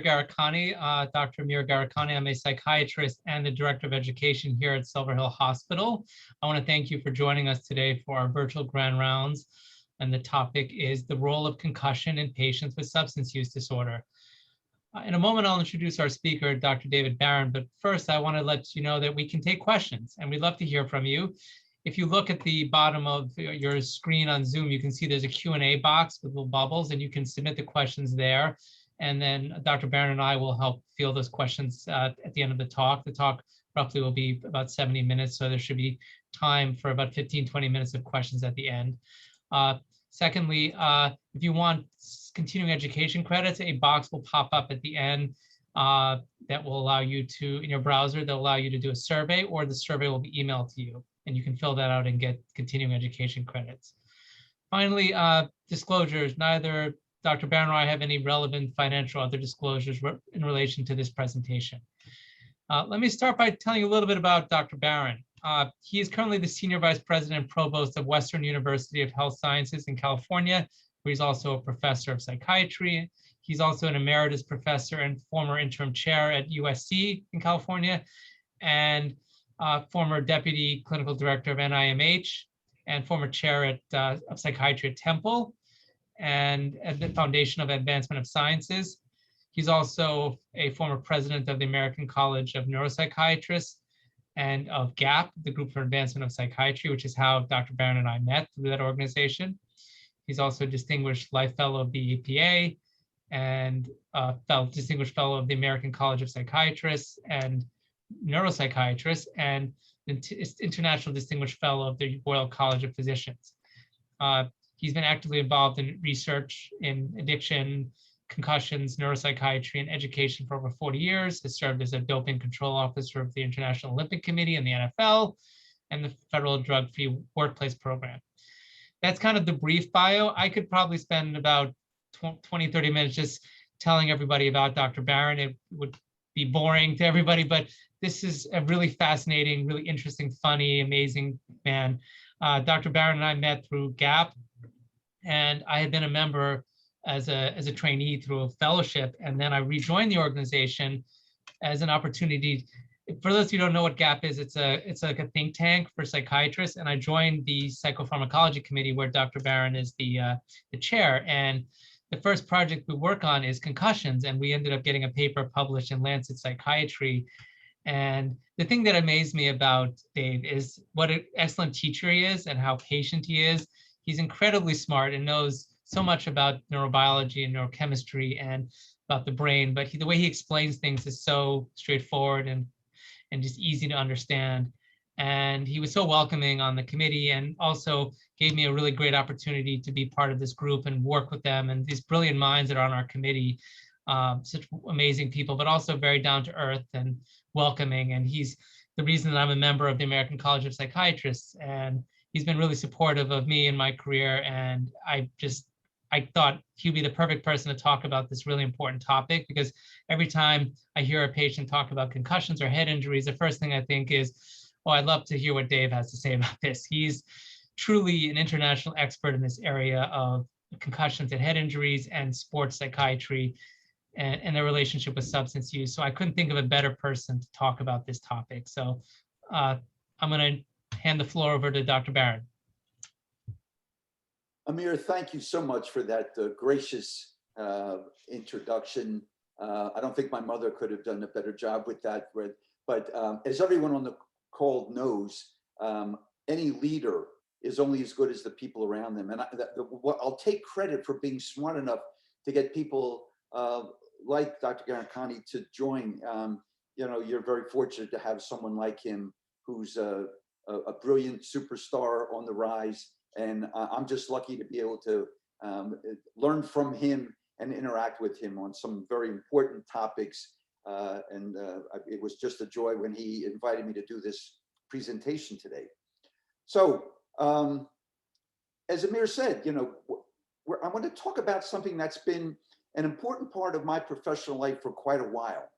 Garikani, Dr. Amir Garikani. I'm a psychiatrist and the Director of Education here at Silver Hill Hospital. I want to thank you for joining us today for our virtual grand rounds. And the topic is the role of concussion in patients with substance use disorder. In a moment, I'll introduce our speaker, Dr. David Barren, but first I want to let you know that we can take questions and we'd love to hear from you. If you look at the bottom of your screen on Zoom, you can see there's a Q&A box with little bubbles and you can submit the questions there. And then Dr. Barren and I will help field those questions at the end of the talk. The talk roughly will be about 70 minutes, so there should be time for about 15, 20 minutes of questions at the end. Secondly, if you want continuing education credits, a box will pop up at the end that will allow you to, in your browser, they'll allow you to do a survey, or the survey will be emailed to you, and you can fill that out and get continuing education credits. Finally, disclosures. Neither Dr. Barren or I have any relevant financial or other disclosures in relation to this presentation. Let me start by telling you a little bit about Dr. Barren. He is currently the Senior Vice President and Provost of Western University of Health Sciences in California, where he's also a professor of psychiatry. He's also an emeritus professor and former interim chair at USC in California, and former deputy clinical director of NIMH, and former chair of psychiatry at Temple, and at the Foundation of Advancement of Sciences. He's also a former president of the American College of Neuropsychiatrists and of GAP, the Group for Advancement of Psychiatry, which is how Dr. Barren and I met through that organization. He's also a distinguished life fellow of the APA and distinguished fellow of the American College of Psychiatrists and Neuropsychiatrists, and international distinguished fellow of the Royal College of Physicians. He's been actively involved in research in addiction, concussions, neuropsychiatry, and education for over 40 years, has served as a doping control officer of the International Olympic Committee and the NFL, and the Federal Drug-Free Workplace Program. That's kind of the brief bio. I could probably spend about 20, 30 minutes just telling everybody about Dr. Barren. It would be boring to everybody, but this is a really fascinating, really interesting, funny, amazing man. Dr. Barren and I met through GAP, and I had been a member as a trainee through a fellowship, and then I rejoined the organization as an opportunity. For those who don't know what GAP is, it's like a think tank for psychiatrists, and I joined the psychopharmacology committee where Dr. Barren is the chair. And the first project we work on is concussions, and we ended up getting a paper published in Lancet Psychiatry. And the thing that amazed me about Dave is what an excellent teacher he is and how patient he is. He's incredibly smart and knows so much about neurobiology and neurochemistry and about the brain, but the way he explains things is so straightforward and just easy to understand. And he was so welcoming on the committee, and also gave me a really great opportunity to be part of this group and work with them and these brilliant minds that are on our committee, such amazing people, but also very down to earth and welcoming. And he's the reason that I'm a member of the American College of Psychiatrists, and he's been really supportive of me in my career. And I thought he'd be the perfect person to talk about this really important topic, because every time I hear a patient talk about concussions or head injuries, the first thing I think is, oh, I'd love to hear what Dave has to say about this. He's truly an international expert in this area of concussions and head injuries and sports psychiatry and their relationship with substance use. So I couldn't think of a better person to talk about this topic. So I'm going to hand the floor over to Dr. Barren. Amir, thank you so much for that gracious introduction. I don't think my mother could have done a better job with that. But as everyone on the call knows, any leader is only as good as the people around them. And I'll take credit for being smart enough to get people like Dr. Garikani to join. You're very fortunate to have someone like him who's a brilliant superstar on the rise. And I'm just lucky to be able to learn from him and interact with him on some very important topics. It was just a joy when he invited me to do this presentation today. So, as Amir said, I want to talk about something that's been an important part of my professional life for quite a while.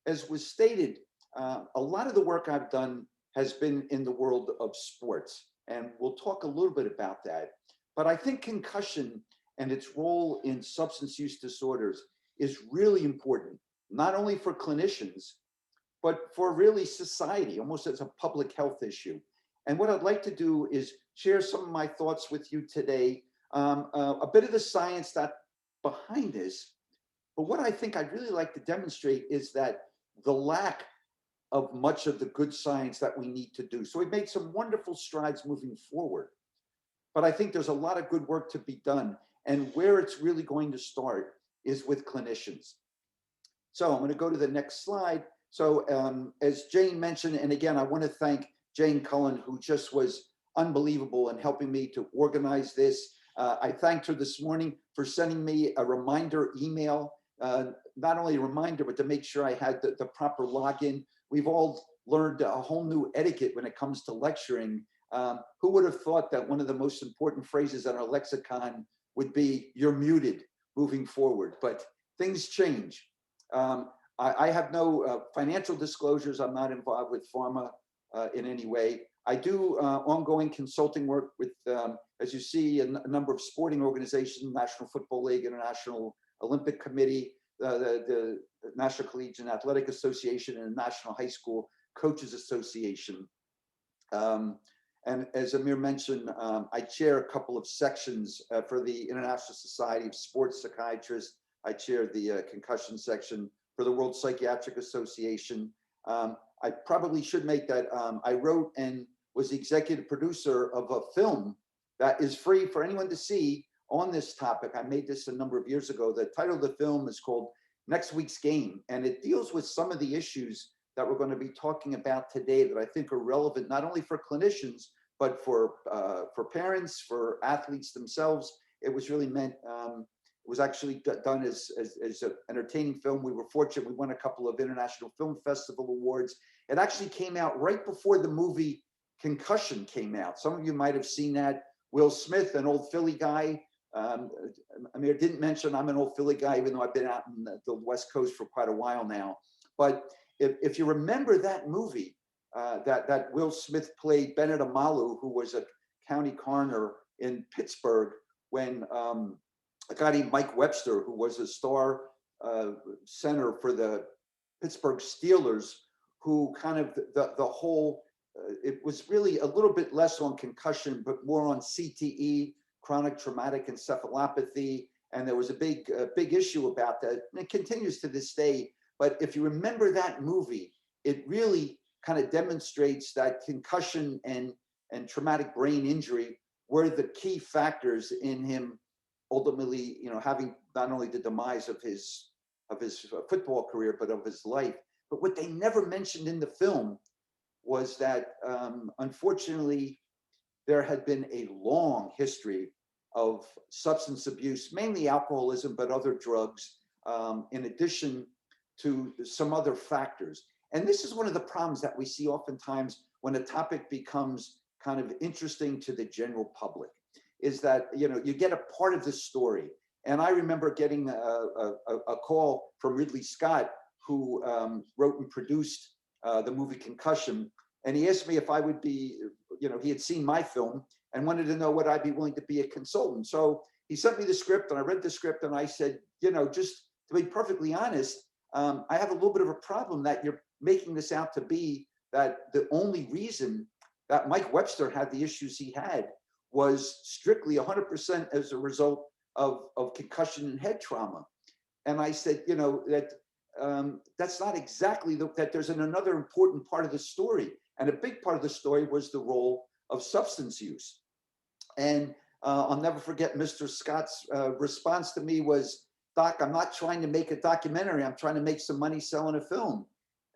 As was stated, a lot of the work I've done has been in the world of sports, and we'll talk a little bit about that. But I think concussion and its role in substance use disorders is really important, not only for clinicians, but for really society, almost as a public health issue. And what I'd like to do is share some of my thoughts with you today, a bit of the science that behind this. But what I think I'd really like to demonstrate is that the lack of much of the good science that we need to do. So we've made some wonderful strides moving forward, but I think there's a lot of good work to be done. And where it's really going to start is with clinicians. So I'm going to go to the next slide. So as Jane mentioned, and again, I want to thank Jane Cullen, who just was unbelievable in helping me to organize this. I thanked her this morning for sending me a reminder email, not only a reminder, but to make sure I had the proper login. We've all learned a whole new etiquette when it comes to lecturing. Who would have thought that one of the most important phrases in our lexicon would be "you're muted" moving forward? But things change. I have no financial disclosures. I'm not involved with pharma in any way. I do ongoing consulting work with, as you see, a number of sporting organizations, National Football League, International Olympic Committee, the National Collegiate Athletic Association, and the National High School Coaches Association. And as Amir mentioned, I chair a couple of sections for the International Society of Sports Psychiatrists. I chair the concussion section for the World Psychiatric Association. I probably should make that. I wrote and was the executive producer of a film that is free for anyone to see on this topic. I made this a number of years ago. The title of the film is called Next Week's Game, and it deals with some of the issues that we're going to be talking about today that I think are relevant not only for clinicians, but for parents, for athletes themselves. It was really meant, it was actually done as an entertaining film. We were fortunate, we won a couple of International Film Festival awards. It actually came out right before the movie Concussion came out. Some of you might have seen that. Will Smith, an old Philly guy. Amir didn't mention I'm an old Philly guy, even though I've been out in the West Coast for quite a while now. But if you remember that movie, that Will Smith played Bennett Amalu, who was a county coroner in Pittsburgh, when a guy named Mike Webster, who was a star center for the Pittsburgh Steelers, who kind of the whole, it was really a little bit less on concussion, but more on CTE, chronic traumatic encephalopathy. And there was a big issue about that. And it continues to this day. But if you remember that movie, it really kind of demonstrates that concussion and traumatic brain injury were the key factors in him ultimately, having not only the demise of his football career, but of his life. But what they never mentioned in the film was that, unfortunately, there had been a long history of substance abuse, mainly alcoholism, but other drugs, in addition to some other factors. And this is one of the problems that we see oftentimes when a topic becomes kind of interesting to the general public, is that, you get a part of the story. And I remember getting a call from Ridley Scott, who wrote and produced the movie Concussion. And he asked me if I would be, he had seen my film and wanted to know would I be willing to be a consultant. So he sent me the script and I read the script and I said, just to be perfectly honest, I have a little bit of a problem that you're making this out to be that the only reason that Mike Webster had the issues he had was strictly 100% as a result of concussion and head trauma. And I said, that's not exactly that there's another important part of the story. And a big part of the story was the role of substance use. And I'll never forget Mr. Scott's response to me was, "Doc, I'm not trying to make a documentary. I'm trying to make some money selling a film."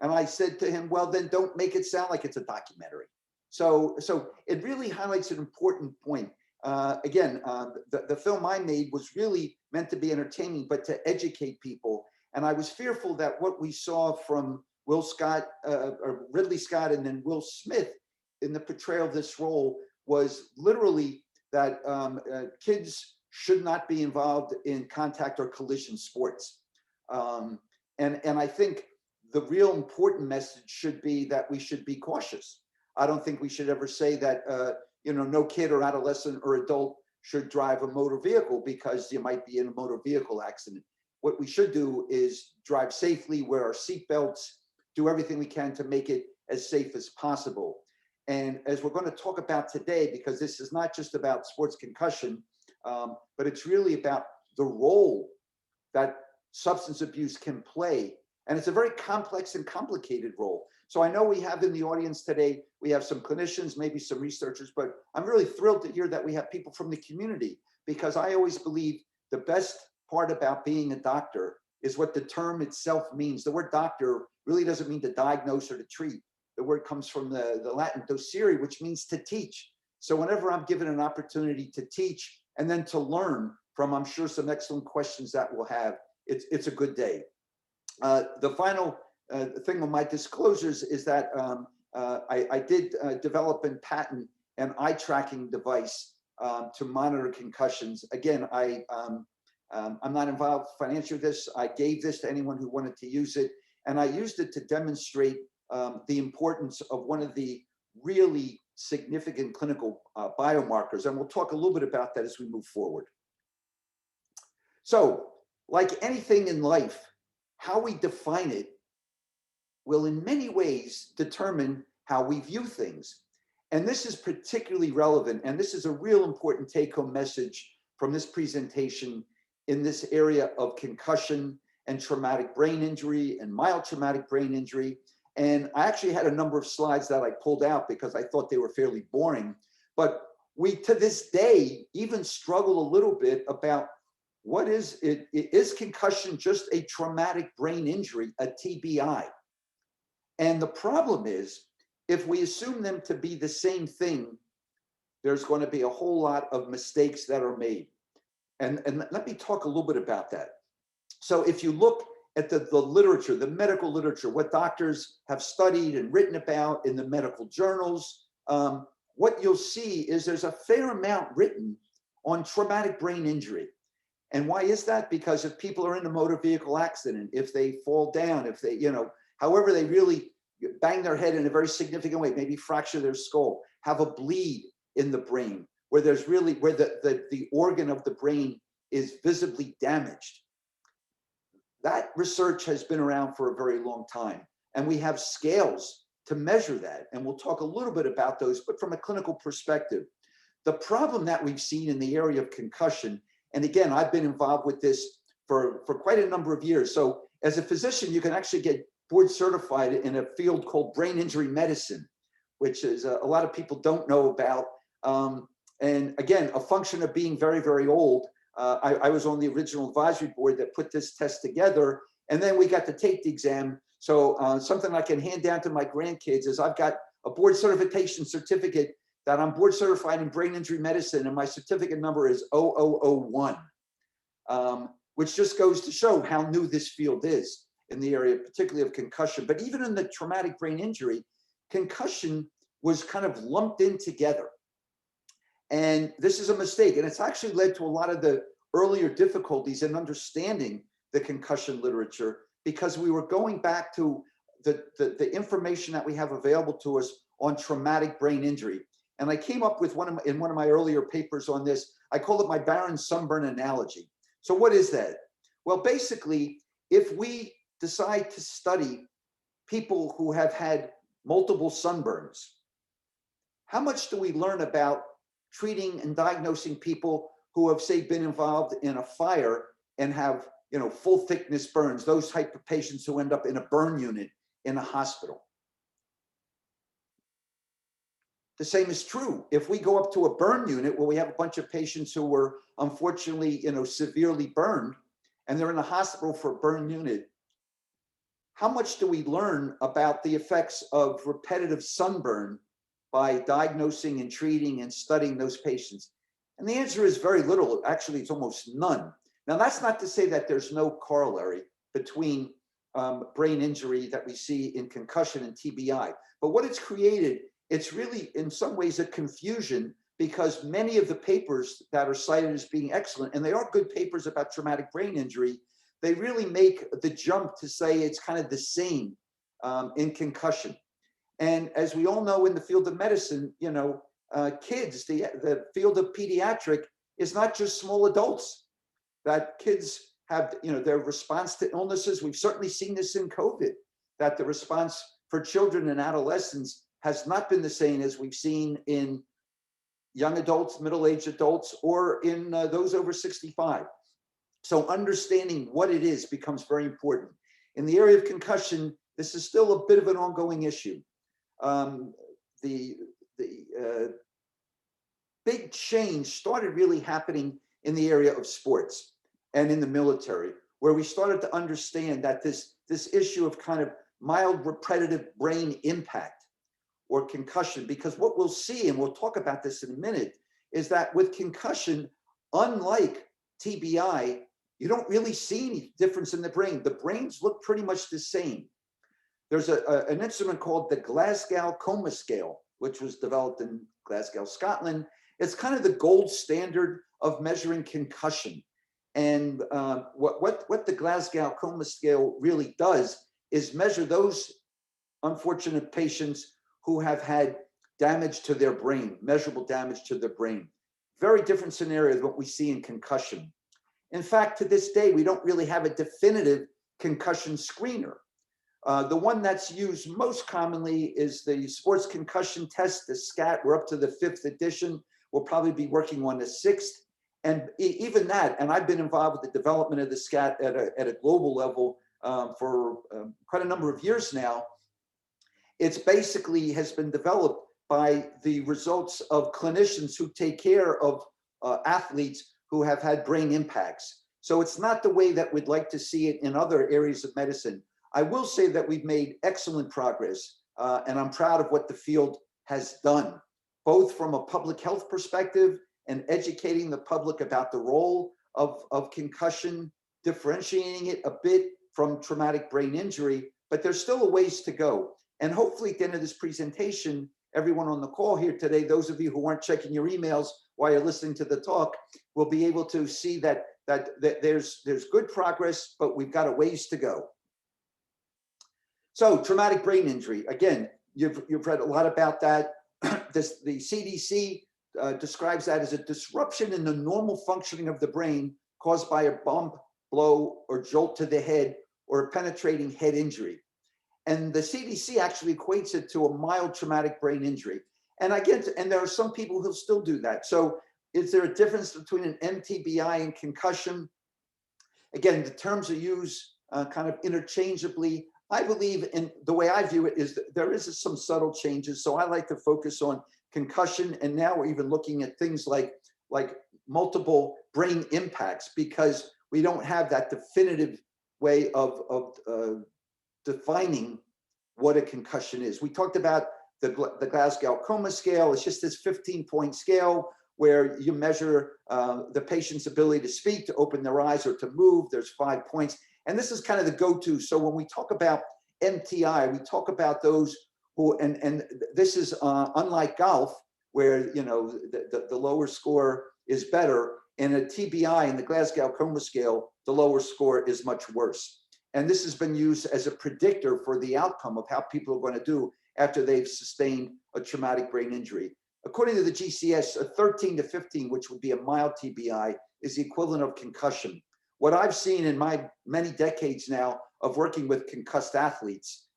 And I said to him, "Well, then don't make it sound like it's a documentary." So it really highlights an important point. Again, the film I made was really meant to be entertaining, but to educate people. And I was fearful that what we saw from Will Scott, or Ridley Scott, and then Will Smith in the portrayal of this role was literally that kids should not be involved in contact or collision sports. And I think the real important message should be that we should be cautious. I don't think we should ever say that, no kid or adolescent or adult should drive a motor vehicle because you might be in a motor vehicle accident. what we should do is drive safely, wear our seatbelts, do everything we can to make it as safe as possible. And as we're going to talk about today, because this is not just about sports concussion, but it's really about the role that substance abuse can play. And it's a very complex and complicated role. So I know we have in the audience today, we have some clinicians, maybe some researchers, but I'm really thrilled to hear that we have people from the community, because I always believe the best part about being a doctor is what the term itself means. The word doctor really doesn't mean to diagnose or to treat. The word comes from the Latin docere, which means to teach. So whenever I'm given an opportunity to teach and then to learn from, I'm sure, some excellent questions that we'll have, it's a good day. The final thing on my disclosures is that I did develop and patent an eye tracking device to monitor concussions. Again, I'm not involved financially with this. I gave this to anyone who wanted to use it, and I used it to demonstrate the importance of one of the really significant clinical biomarkers, and we'll talk a little bit about that as we move forward. So, like anything in life, how we define it will in many ways determine how we view things. And this is particularly relevant, and this is a real important take-home message from this presentation in this area of concussion and traumatic brain injury and mild traumatic brain injury. And I actually had a number of slides that I pulled out because I thought they were fairly boring. But we, to this day, even struggle a little bit about what is it? Is concussion just a traumatic brain injury, a TBI? And the problem is, if we assume them to be the same thing, there's going to be a whole lot of mistakes that are made. And let me talk a little bit about that. So if you look at the literature, the medical literature, what doctors have studied and written about in the medical journals, what you'll see is there's a fair amount written on traumatic brain injury. And why is that? Because if people are in a motor vehicle accident, if they fall down, if they, however they really bang their head in a very significant way, maybe fracture their skull, have a bleed in the brain, where there's really, where the organ of the brain is visibly damaged. That research has been around for a very long time. And we have scales to measure that. And we'll talk a little bit about those, but from a clinical perspective. The problem that we've seen in the area of concussion, and again, I've been involved with this for quite a number of years. So as a physician, you can actually get board certified in a field called brain injury medicine, which is a lot of people don't know about. And again, a function of being very, very old. I was on the original advisory board that put this test together, and then we got to take the exam. So something I can hand down to my grandkids is I've got a board certification certificate that I'm board certified in brain injury medicine, and my certificate number is 0001, which just goes to show how new this field is in the area, particularly of concussion. But even in the traumatic brain injury, concussion was kind of lumped in together. And this is a mistake, and it's actually led to a lot of the earlier difficulties in understanding the concussion literature, because we were going back to the information that we have available to us on traumatic brain injury. And I came up with in one of my earlier papers on this, I call it my Barren Sunburn analogy. So what is that? Well, basically, if we decide to study people who have had multiple sunburns, how much do we learn about treating and diagnosing people who have, say, been involved in a fire and have, full thickness burns, those type of patients who end up in a burn unit in a hospital? The same is true if we go up to a burn unit where we have a bunch of patients who were unfortunately, severely burned, and they're in the hospital for a burn unit. How much do we learn about the effects of repetitive sunburn by diagnosing and treating and studying those patients? And the answer is very little. Actually, it's almost none. Now, that's not to say that there's no corollary between brain injury that we see in concussion and TBI. But what it's created, it's really, in some ways, a confusion, because many of the papers that are cited as being excellent, and they are good papers about traumatic brain injury, they really make the jump to say it's kind of the same in concussion. And as we all know in the field of medicine, kids, the field of pediatric is not just small adults. That kids have, their response to illnesses. We've certainly seen this in COVID, that the response for children and adolescents has not been the same as we've seen in young adults, middle-aged adults, or in those over 65. So understanding what it is becomes very important. In the area of concussion, this is still a bit of an ongoing issue. The big change started really happening in the area of sports and in the military, where we started to understand that this issue of kind of mild repetitive brain impact or concussion, because what we'll see, and we'll talk about this in a minute, is that with concussion, unlike TBI, you don't really see any difference in the brain. The brains look pretty much the same. There's an instrument called the Glasgow Coma scale, which was developed in Glasgow, Scotland. It's kind of the gold standard of measuring concussion. And what the Glasgow Coma scale really does is measure those unfortunate patients who have had damage to their brain, measurable damage to their brain. Very different scenario than what we see in concussion. In fact, to this day, we don't really have a definitive concussion screener. The one that's used most commonly is the sports concussion test, the SCAT. We're up to the 5th edition. We'll probably be working on the 6th. And even that, and I've been involved with the development of the SCAT at a global level for quite a number of years now. It's basically has been developed by the results of clinicians who take care of athletes who have had brain impacts. So it's not the way that we'd like to see it in other areas of medicine. I will say that we've made excellent progress, and I'm proud of what the field has done, both from a public health perspective and educating the public about the role of concussion, differentiating it a bit from traumatic brain injury, but there's still a ways to go. And hopefully at the end of this presentation, everyone on the call here today, those of you who aren't checking your emails while you're listening to the talk, will be able to see that there's good progress, but we've got a ways to go. So traumatic brain injury, again, you've read a lot about that. The CDC describes that as a disruption in the normal functioning of the brain caused by a bump, blow, or jolt to the head, or a penetrating head injury. And the CDC actually equates it to a mild traumatic brain injury. And again, and there are some people who still do that. So is there a difference between an MTBI and concussion? Again, the terms are used kind of interchangeably. I believe, in the way I view it, is that there is some subtle changes. So I like to focus on concussion, and now we're even looking at things like multiple brain impacts, because we don't have that definitive way of defining what a concussion is. We talked about the Glasgow Coma scale. It's just this 15-point scale where you measure the patient's ability to speak, to open their eyes, or to move. There's 5 points. And this is kind of the go-to. So when we talk about MTI, we talk about those who, and this is unlike golf, where the lower score is better. In a TBI, in the Glasgow Coma scale, the lower score is much worse. And this has been used as a predictor for the outcome of how people are going to do after they've sustained a traumatic brain injury. According to the GCS, a 13 to 15, which would be a mild TBI, is the equivalent of concussion. What I've seen in my many decades now of working with concussed athletes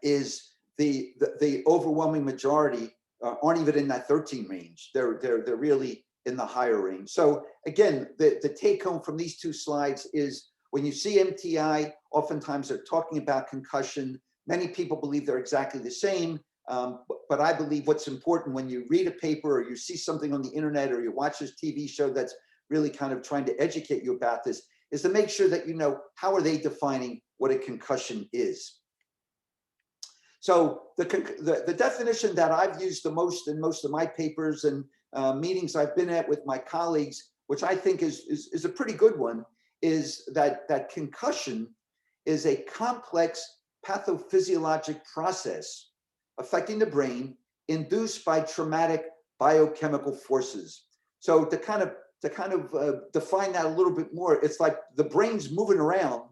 is the overwhelming majority aren't even in that 13 range. They're really in the higher range. So again, the take home from these two slides is when you see MTI, oftentimes they're talking about concussion. Many people believe they're exactly the same, but I believe what's important when you read a paper or you see something on the internet or you watch this TV show that's really kind of trying to educate you about this, is to make sure that you know how are they defining what a concussion is. So the definition that I've used the most in most of my papers and meetings I've been at with my colleagues, which I think is a pretty good one, is that concussion is a complex pathophysiologic process affecting the brain induced by traumatic biochemical forces. So to kind of define that a little bit more, it's like the brain's moving around,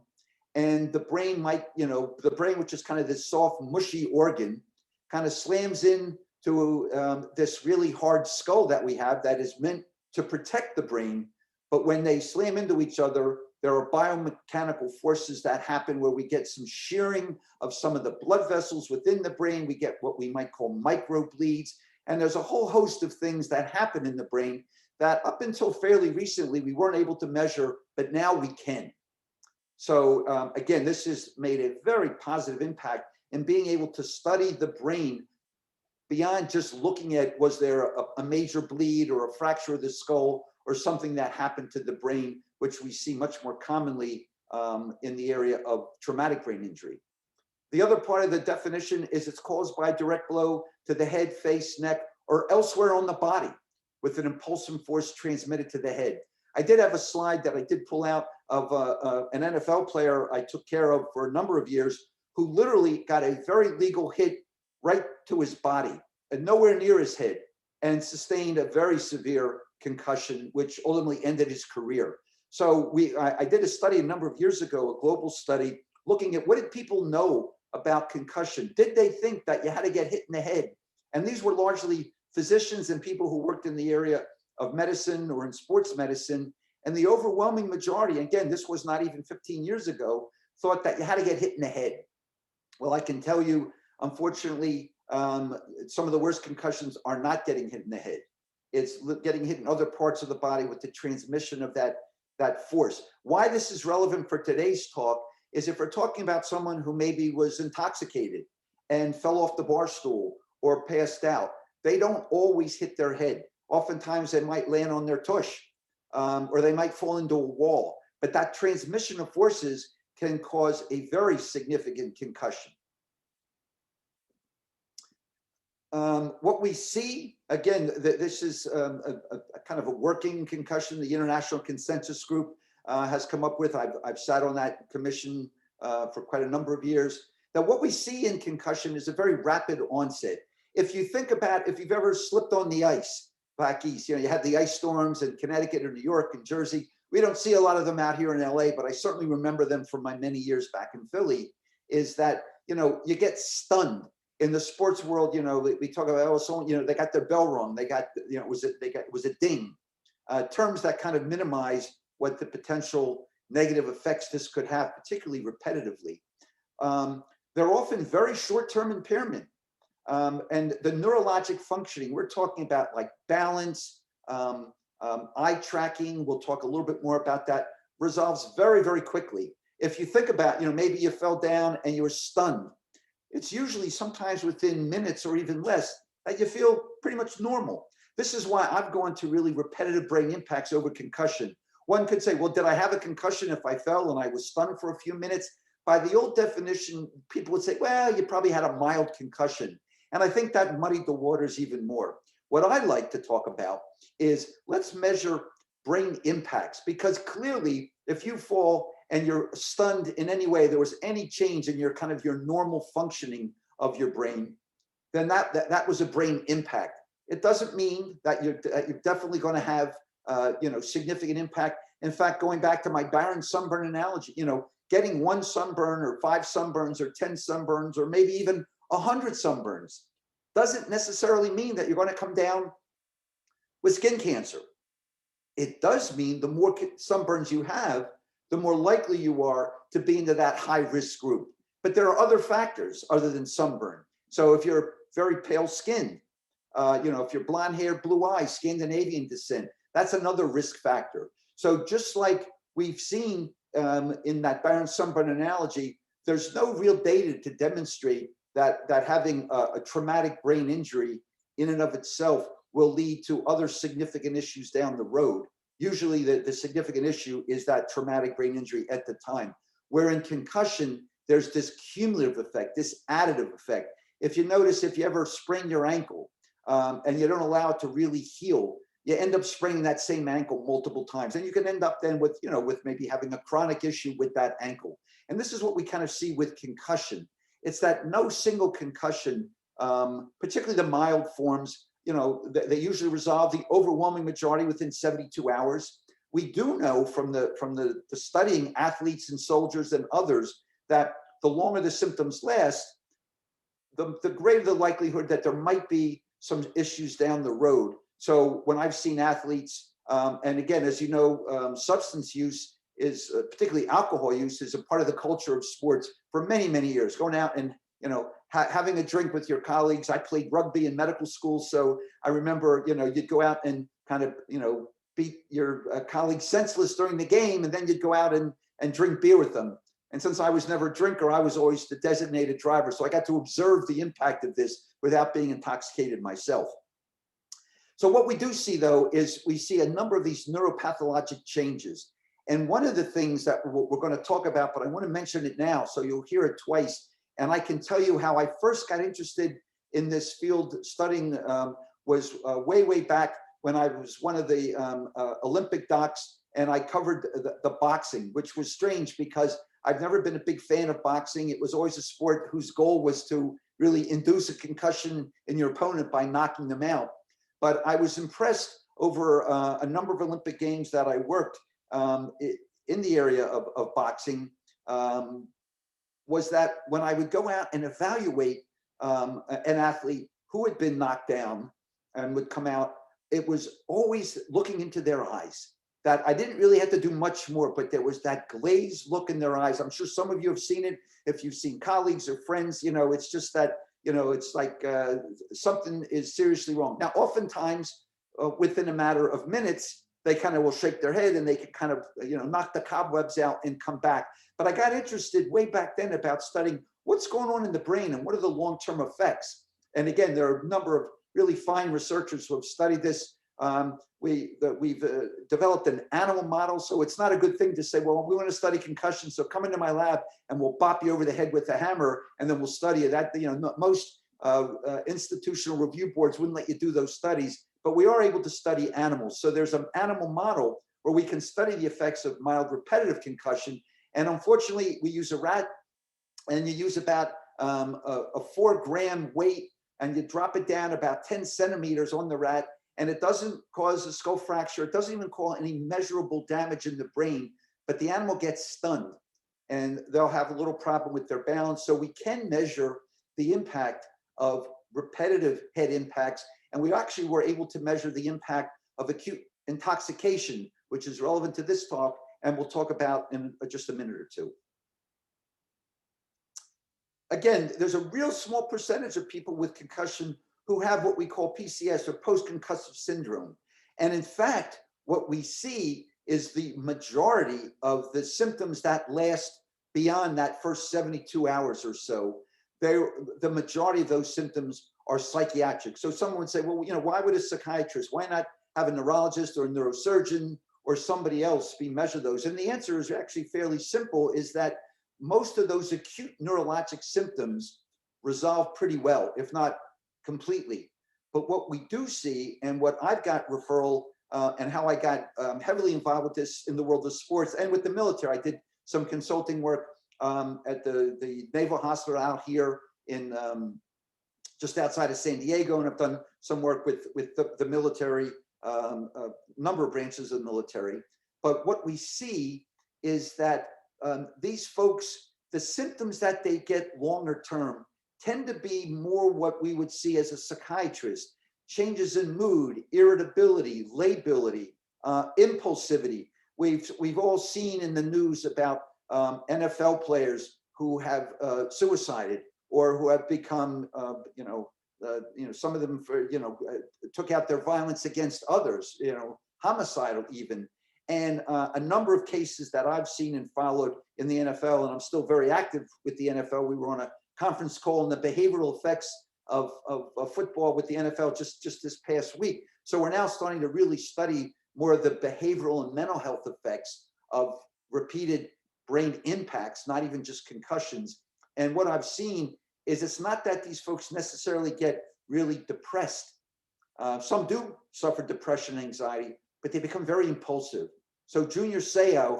and the brain might, the brain, which is kind of this soft, mushy organ, kind of slams into this really hard skull that we have that is meant to protect the brain. But when they slam into each other, There are biomechanical forces that happen where we get some shearing of some of the blood vessels within the brain. We get what we might call microbleeds. And there's a whole host of things that happen in the brain that up until fairly recently, we weren't able to measure, but now we can. So again, this has made a very positive impact in being able to study the brain beyond just looking at, was there a major bleed or a fracture of the skull or something that happened to the brain, which we see much more commonly in the area of traumatic brain injury. The other part of the definition is it's caused by a direct blow to the head, face, neck, or elsewhere on the body with an impulsive force transmitted to the head. I did have a slide that I did pull out of an NFL player I took care of for a number of years who literally got a very legal hit right to his body and nowhere near his head and sustained a very severe concussion, which ultimately ended his career. So I did a study a number of years ago, a global study, looking at what did people know about concussion? Did they think that you had to get hit in the head? And these were largely physicians and people who worked in the area of medicine or in sports medicine. And the overwhelming majority, again, this was not even 15 years ago, thought that you had to get hit in the head. Well, I can tell you, unfortunately, some of the worst concussions are not getting hit in the head. It's getting hit in other parts of the body with the transmission of that force. Why this is relevant for today's talk is if we're talking about someone who maybe was intoxicated and fell off the bar stool or passed out, they don't always hit their head. Oftentimes they might land on their tush or they might fall into a wall, but that transmission of forces can cause a very significant concussion. What we see, again, this is a kind of a working concussion the International Consensus Group has come up with. I've sat on that commission for quite a number of years. Now, what we see in concussion is a very rapid onset. If you think about, if you've ever slipped on the ice back east, you had the ice storms in Connecticut or New York and Jersey. We don't see a lot of them out here in LA, but I certainly remember them from my many years back in Philly, is that, you get stunned. In the sports world, we talk about, oh, someone, they got their bell rung. They got, it was a ding. Terms that kind of minimize what the potential negative effects this could have, particularly repetitively. They're often very short-term impairment. And the neurologic functioning, we're talking about like balance, eye tracking, we'll talk a little bit more about that, resolves very, very quickly. If you think about, maybe you fell down and you were stunned. It's usually sometimes within minutes or even less that you feel pretty much normal. This is why I've gone to really repetitive brain impacts over concussion. One could say, well, did I have a concussion if I fell and I was stunned for a few minutes? By the old definition, people would say, well, you probably had a mild concussion. And I think that muddied the waters even more. What I like to talk about is let's measure brain impacts, because clearly if you fall and you're stunned in any way, there was any change in your kind of your normal functioning of your brain, then that was a brain impact. It doesn't mean that you're definitely going to have significant impact. In fact, going back to my Barren sunburn analogy, getting one sunburn or 5 sunburns or 10 sunburns or maybe even 100 sunburns doesn't necessarily mean that you're going to come down with skin cancer. It does mean the more sunburns you have, the more likely you are to be into that high risk group. But there are other factors other than sunburn. So if you're very pale skinned, if you're blonde hair, blue eyes, Scandinavian descent, that's another risk factor. So just like we've seen in that Barren sunburn analogy, there's no real data to demonstrate that having a traumatic brain injury in and of itself will lead to other significant issues down the road. Usually the significant issue is that traumatic brain injury at the time. Where in concussion, there's this cumulative effect, this additive effect. If you notice, if you ever sprain your ankle and you don't allow it to really heal, you end up spraining that same ankle multiple times. And you can end up then with, with maybe having a chronic issue with that ankle. And this is what we kind of see with concussion. It's that no single concussion, particularly the mild forms, they usually resolve the overwhelming majority within 72 hours. We do know from the studying athletes and soldiers and others that the longer the symptoms last, the greater the likelihood that there might be some issues down the road. So when I've seen athletes, and again, as you know, substance use particularly alcohol use, is a part of the culture of sports for many, many years. Going out and, you know, having a drink with your colleagues. I played rugby in medical school, so I remember, you know, you'd go out and kind of, you know, beat your colleagues senseless during the game, and then you'd go out and drink beer with them. And since I was never a drinker, I was always the designated driver. So I got to observe the impact of this without being intoxicated myself. So what we do see, though, is we see a number of these neuropathologic changes. And one of the things that we're going to talk about, but I want to mention it now, so you'll hear it twice. And I can tell you how I first got interested in this field studying was way, way back when I was one of the Olympic docs, and I covered the boxing, which was strange because I've never been a big fan of boxing. It was always a sport whose goal was to really induce a concussion in your opponent by knocking them out. But I was impressed over a number of Olympic games that I worked in the area of boxing, was that when I would go out and evaluate an athlete who had been knocked down and would come out, it was always looking into their eyes. That I didn't really have to do much more, but there was that glazed look in their eyes. I'm sure some of you have seen it. If you've seen colleagues or friends, you know, it's just that, you know, it's like something is seriously wrong. Now, oftentimes within a matter of minutes, they kind of will shake their head and they can kind of, you know, knock the cobwebs out and come back. But I got interested way back then about studying what's going on in the brain and what are the long-term effects. And again, there are a number of really fine researchers who have studied this. We've developed an animal model, so it's not a good thing to say, well, we want to study concussion, so come into my lab and we'll bop you over the head with a hammer and then we'll study it. That, you know, most institutional review boards wouldn't let you do those studies, but we are able to study animals. So there's an animal model where we can study the effects of mild repetitive concussion. And unfortunately, we use a rat, and you use about a 4-gram weight, and you drop it down about 10 centimeters on the rat, and it doesn't cause a skull fracture. It doesn't even cause any measurable damage in the brain, but the animal gets stunned and they'll have a little problem with their balance. So we can measure the impact of repetitive head impacts. And we actually were able to measure the impact of acute intoxication, which is relevant to this talk, and we'll talk about in just a minute or two. Again, there's a real small percentage of people with concussion who have what we call PCS, or Post-Concussive Syndrome. And in fact, what we see is the majority of the symptoms that last beyond that first 72 hours or so, the majority of those symptoms are psychiatric. So someone would say, well, you know, why would a psychiatrist, why not have a neurologist or a neurosurgeon or somebody else measure those? And the answer is actually fairly simple, is that most of those acute neurologic symptoms resolve pretty well, if not completely. But what we do see, and what I've got referral and how I got heavily involved with this in the world of sports and with the military, I did some consulting work at the Naval Hospital out here in just outside of San Diego, and I've done some work with the military, number of branches of the military. But what we see is that these folks, the symptoms that they get longer term tend to be more what we would see as a psychiatrist: changes in mood, irritability, lability, impulsivity. We've all seen in the news about NFL players who have suicided, or who have become, some of them took out their violence against others, homicidal even. And a number of cases that I've seen and followed in the NFL, and I'm still very active with the NFL. We were on a conference call on the behavioral effects of football with the NFL just this past week. So we're now starting to really study more of the behavioral and mental health effects of repeated brain impacts, not even just concussions. And what I've seen is it's not that these folks necessarily get really depressed. Some do suffer depression, anxiety, but they become very impulsive. So Junior Seau,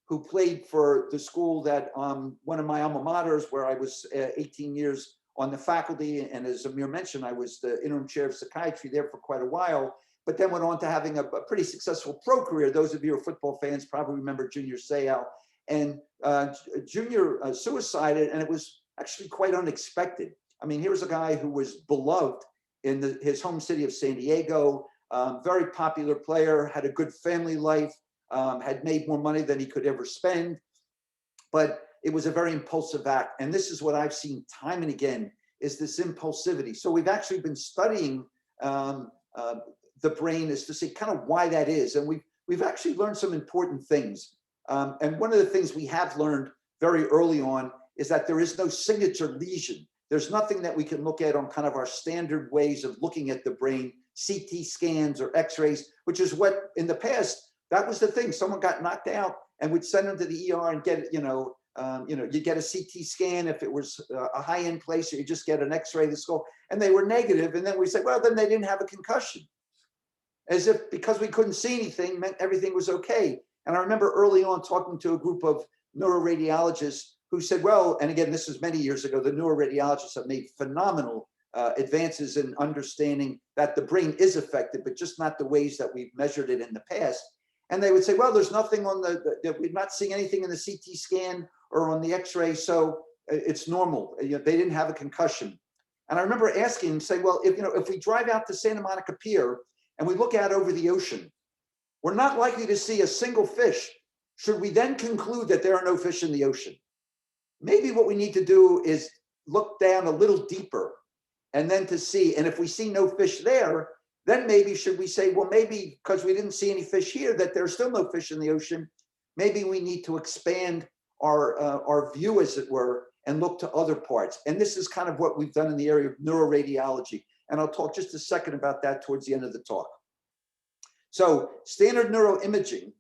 who played for the school that one of my alma maters, where I was 18 years on the faculty, and as Amir mentioned, I was the interim chair of psychiatry there for quite a while, but then went on to having a pretty successful pro career. Those of you who are football fans probably remember Junior Seau. And Junior suicided, and it was actually quite unexpected. I mean, here was a guy who was beloved in his home city of San Diego, very popular player, had a good family life, had made more money than he could ever spend, but it was a very impulsive act. And this is what I've seen time and again, is this impulsivity. So we've actually been studying the brain as to see kind of why that is. And we've actually learned some important things. And one of the things we have learned very early on is that there is no signature lesion. There's nothing that we can look at on kind of our standard ways of looking at the brain, CT scans or x-rays, which is what in the past, that was the thing. Someone got knocked out and we'd send them to the ER and get, you get a CT scan if it was a high-end place, or you just get an x-ray of the skull, and they were negative. And then we say, well, then they didn't have a concussion. As if because we couldn't see anything meant everything was okay. And I remember early on talking to a group of neuroradiologists who said, well, and again, this was many years ago, the neuroradiologists have made phenomenal advances in understanding that the brain is affected, but just not the ways that we've measured it in the past. And they would say, well, there's nothing on we're not seeing anything in the CT scan or on the x-ray, so it's normal. They didn't have a concussion. And I remember asking them, say, well, if we drive out to Santa Monica Pier and we look out over the ocean, we're not likely to see a single fish. Should we then conclude that there are no fish in the ocean? Maybe what we need to do is look down a little deeper and then to see, and if we see no fish there, then maybe should we say, well, maybe because we didn't see any fish here, that there's still no fish in the ocean, maybe we need to expand our view, as it were, and look to other parts. And this is kind of what we've done in the area of neuroradiology. And I'll talk just a second about that towards the end of the talk. So standard neuroimaging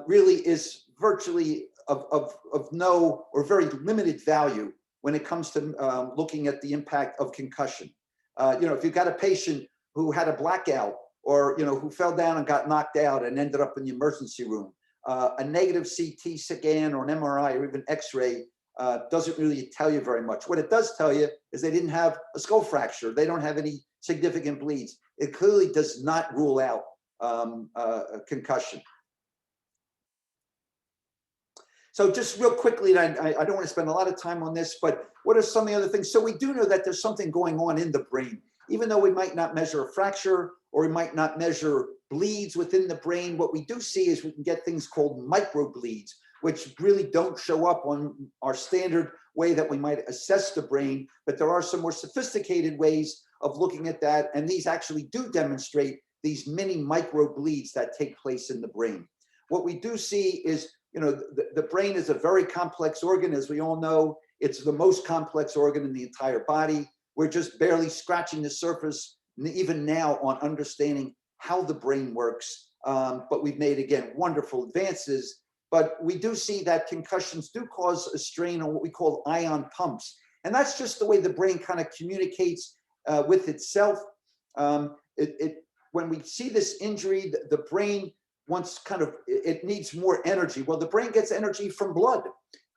really is virtually of no or very limited value when it comes to looking at the impact of concussion. If you've got a patient who had a blackout or who fell down and got knocked out and ended up in the emergency room, a negative CT scan or an MRI or even X-ray doesn't really tell you very much. What it does tell you is they didn't have a skull fracture. They don't have any significant bleeds. It clearly does not rule out a concussion. So just real quickly, and I don't want to spend a lot of time on this, but what are some of the other things? So we do know that there's something going on in the brain. Even though we might not measure a fracture or we might not measure bleeds within the brain, what we do see is we can get things called microbleeds, which really don't show up on our standard way that we might assess the brain, but there are some more sophisticated ways of looking at that, and these actually do demonstrate these mini microbleeds that take place in the brain. What we do see is, the brain is a very complex organ. As we all know, it's the most complex organ in the entire body. We're just barely scratching the surface, even now, on understanding how the brain works. But we've made, again, wonderful advances. But we do see that concussions do cause a strain on what we call ion pumps. And that's just the way the brain kind of communicates with itself. When we see this injury, the brain it needs more energy. Well, the brain gets energy from blood.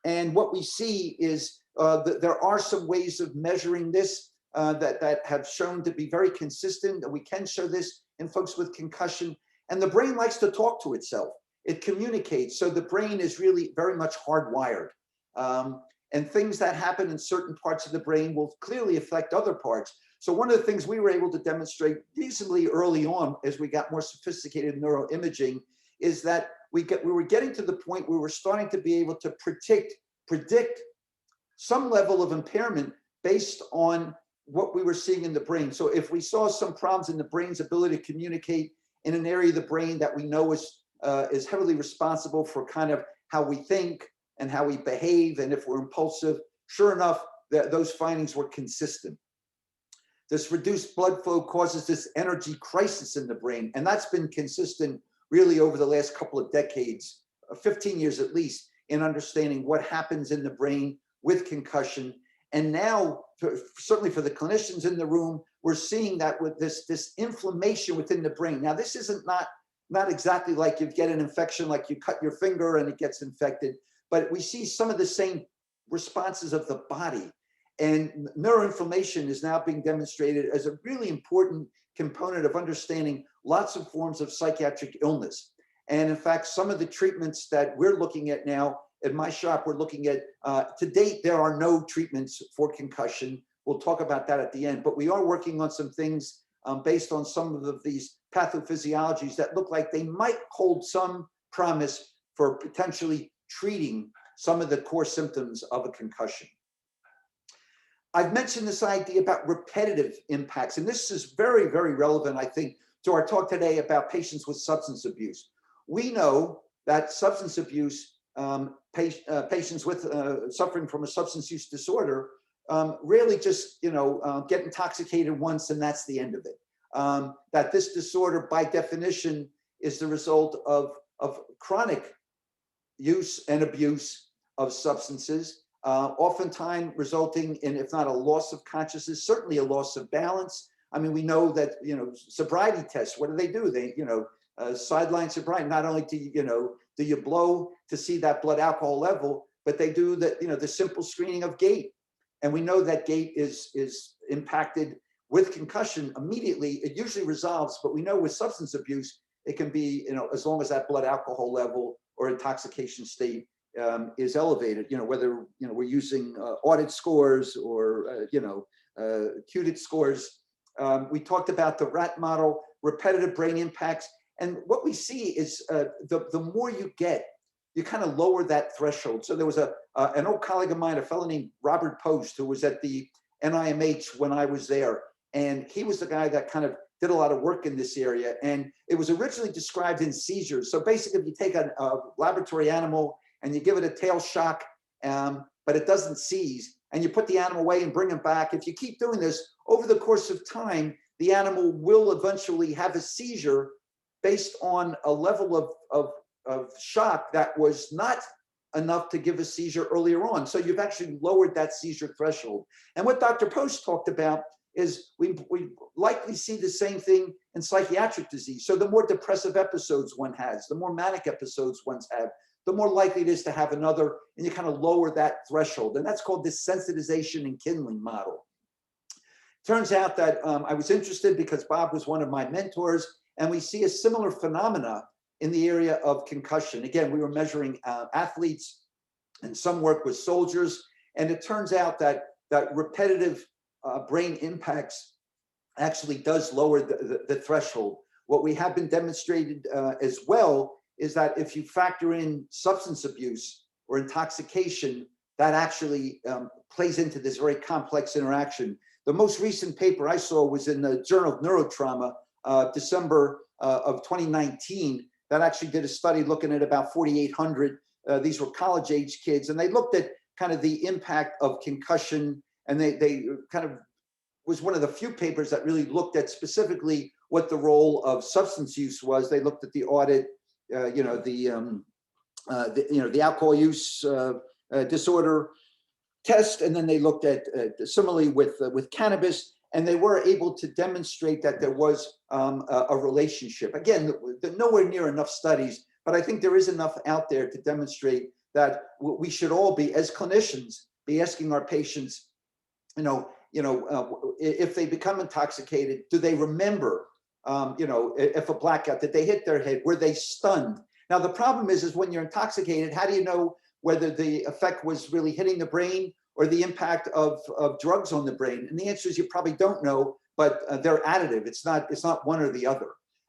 And what we see is that there are some ways of measuring this that have shown to be very consistent. We can show this in folks with concussion. And the brain likes to talk to itself. It communicates. So the brain is really very much hardwired. And things that happen in certain parts of the brain will clearly affect other parts. So one of the things we were able to demonstrate reasonably early on as we got more sophisticated neuroimaging is that we were getting to the point where we're starting to be able to predict some level of impairment based on what we were seeing in the brain. So if we saw some problems in the brain's ability to communicate in an area of the brain that we know is heavily responsible for kind of how we think and how we behave, and if we're impulsive, sure enough, those findings were consistent. This reduced blood flow causes this energy crisis in the brain, and that's been consistent really over the last couple of decades, 15 years at least, in understanding what happens in the brain with concussion. And now, certainly for the clinicians in the room, we're seeing that with this inflammation within the brain. Now, this isn't not exactly like you get an infection, like you cut your finger and it gets infected, but we see some of the same responses of the body. And neuroinflammation is now being demonstrated as a really important component of understanding lots of forms of psychiatric illness. And in fact, some of the treatments that we're looking at now at my shop, we're looking at, to date, there are no treatments for concussion. We'll talk about that at the end, but we are working on some things based on some of these pathophysiologies that look like they might hold some promise for potentially treating some of the core symptoms of a concussion. I've mentioned this idea about repetitive impacts, and this is very, very relevant, I think, to our talk today about patients with substance abuse. We know that substance abuse, patients with suffering from a substance use disorder, rarely just get intoxicated once and that's the end of it. That this disorder, by definition, is the result of chronic use and abuse of substances, oftentimes resulting in, if not a loss of consciousness, certainly a loss of balance. I mean, we know that, sobriety tests, what do? They, sideline sobriety. Not only do you blow to see that blood alcohol level, but they do the simple screening of gait. And we know that gait is impacted with concussion immediately. It usually resolves, but we know with substance abuse, it can be, as long as that blood alcohol level or intoxication state is elevated, whether, we're using audit scores or, QDIT scores. We talked about the rat model, repetitive brain impacts. And what we see is the more you get, you kind of lower that threshold. So there was an old colleague of mine, a fellow named Robert Post, who was at the NIMH when I was there. And he was the guy that kind of did a lot of work in this area. And it was originally described in seizures. So basically, if you take a laboratory animal and you give it a tail shock, but it doesn't seize, and you put the animal away and bring it back, if you keep doing this over the course of time, the animal will eventually have a seizure based on a level of shock that was not enough to give a seizure earlier on. So you've actually lowered that seizure threshold. And what Dr. Post talked about is we likely see the same thing in psychiatric disease. So the more depressive episodes one has, the more manic episodes one have, the more likely it is to have another, and you kind of lower that threshold. And that's called the sensitization and kindling model. Turns out that I was interested because Bob was one of my mentors, and we see a similar phenomena in the area of concussion. Again, we were measuring athletes and some work with soldiers, and it turns out that repetitive brain impacts actually does lower the threshold. What we have been demonstrated as well is that if you factor in substance abuse or intoxication, that actually plays into this very complex interaction. The most recent paper I saw was in the Journal of Neurotrauma, December of 2019, that actually did a study looking at about 4,800. These were college-age kids, and they looked at kind of the impact of concussion, and they kind of was one of the few papers that really looked at specifically what the role of substance use was. They looked at the audit, the alcohol use disorder test, and then they looked at similarly with cannabis, and they were able to demonstrate that there was a relationship. Again, nowhere near enough studies, but I think there is enough out there to demonstrate that we should all be, as clinicians, be asking our patients, if they become intoxicated, do they remember, if a blackout, did they hit their head? Were they stunned? Now, the problem is when you're intoxicated, how do you know whether the effect was really hitting the brain or the impact of drugs on the brain? And the answer is you probably don't know, but they're additive. It's not one or the other.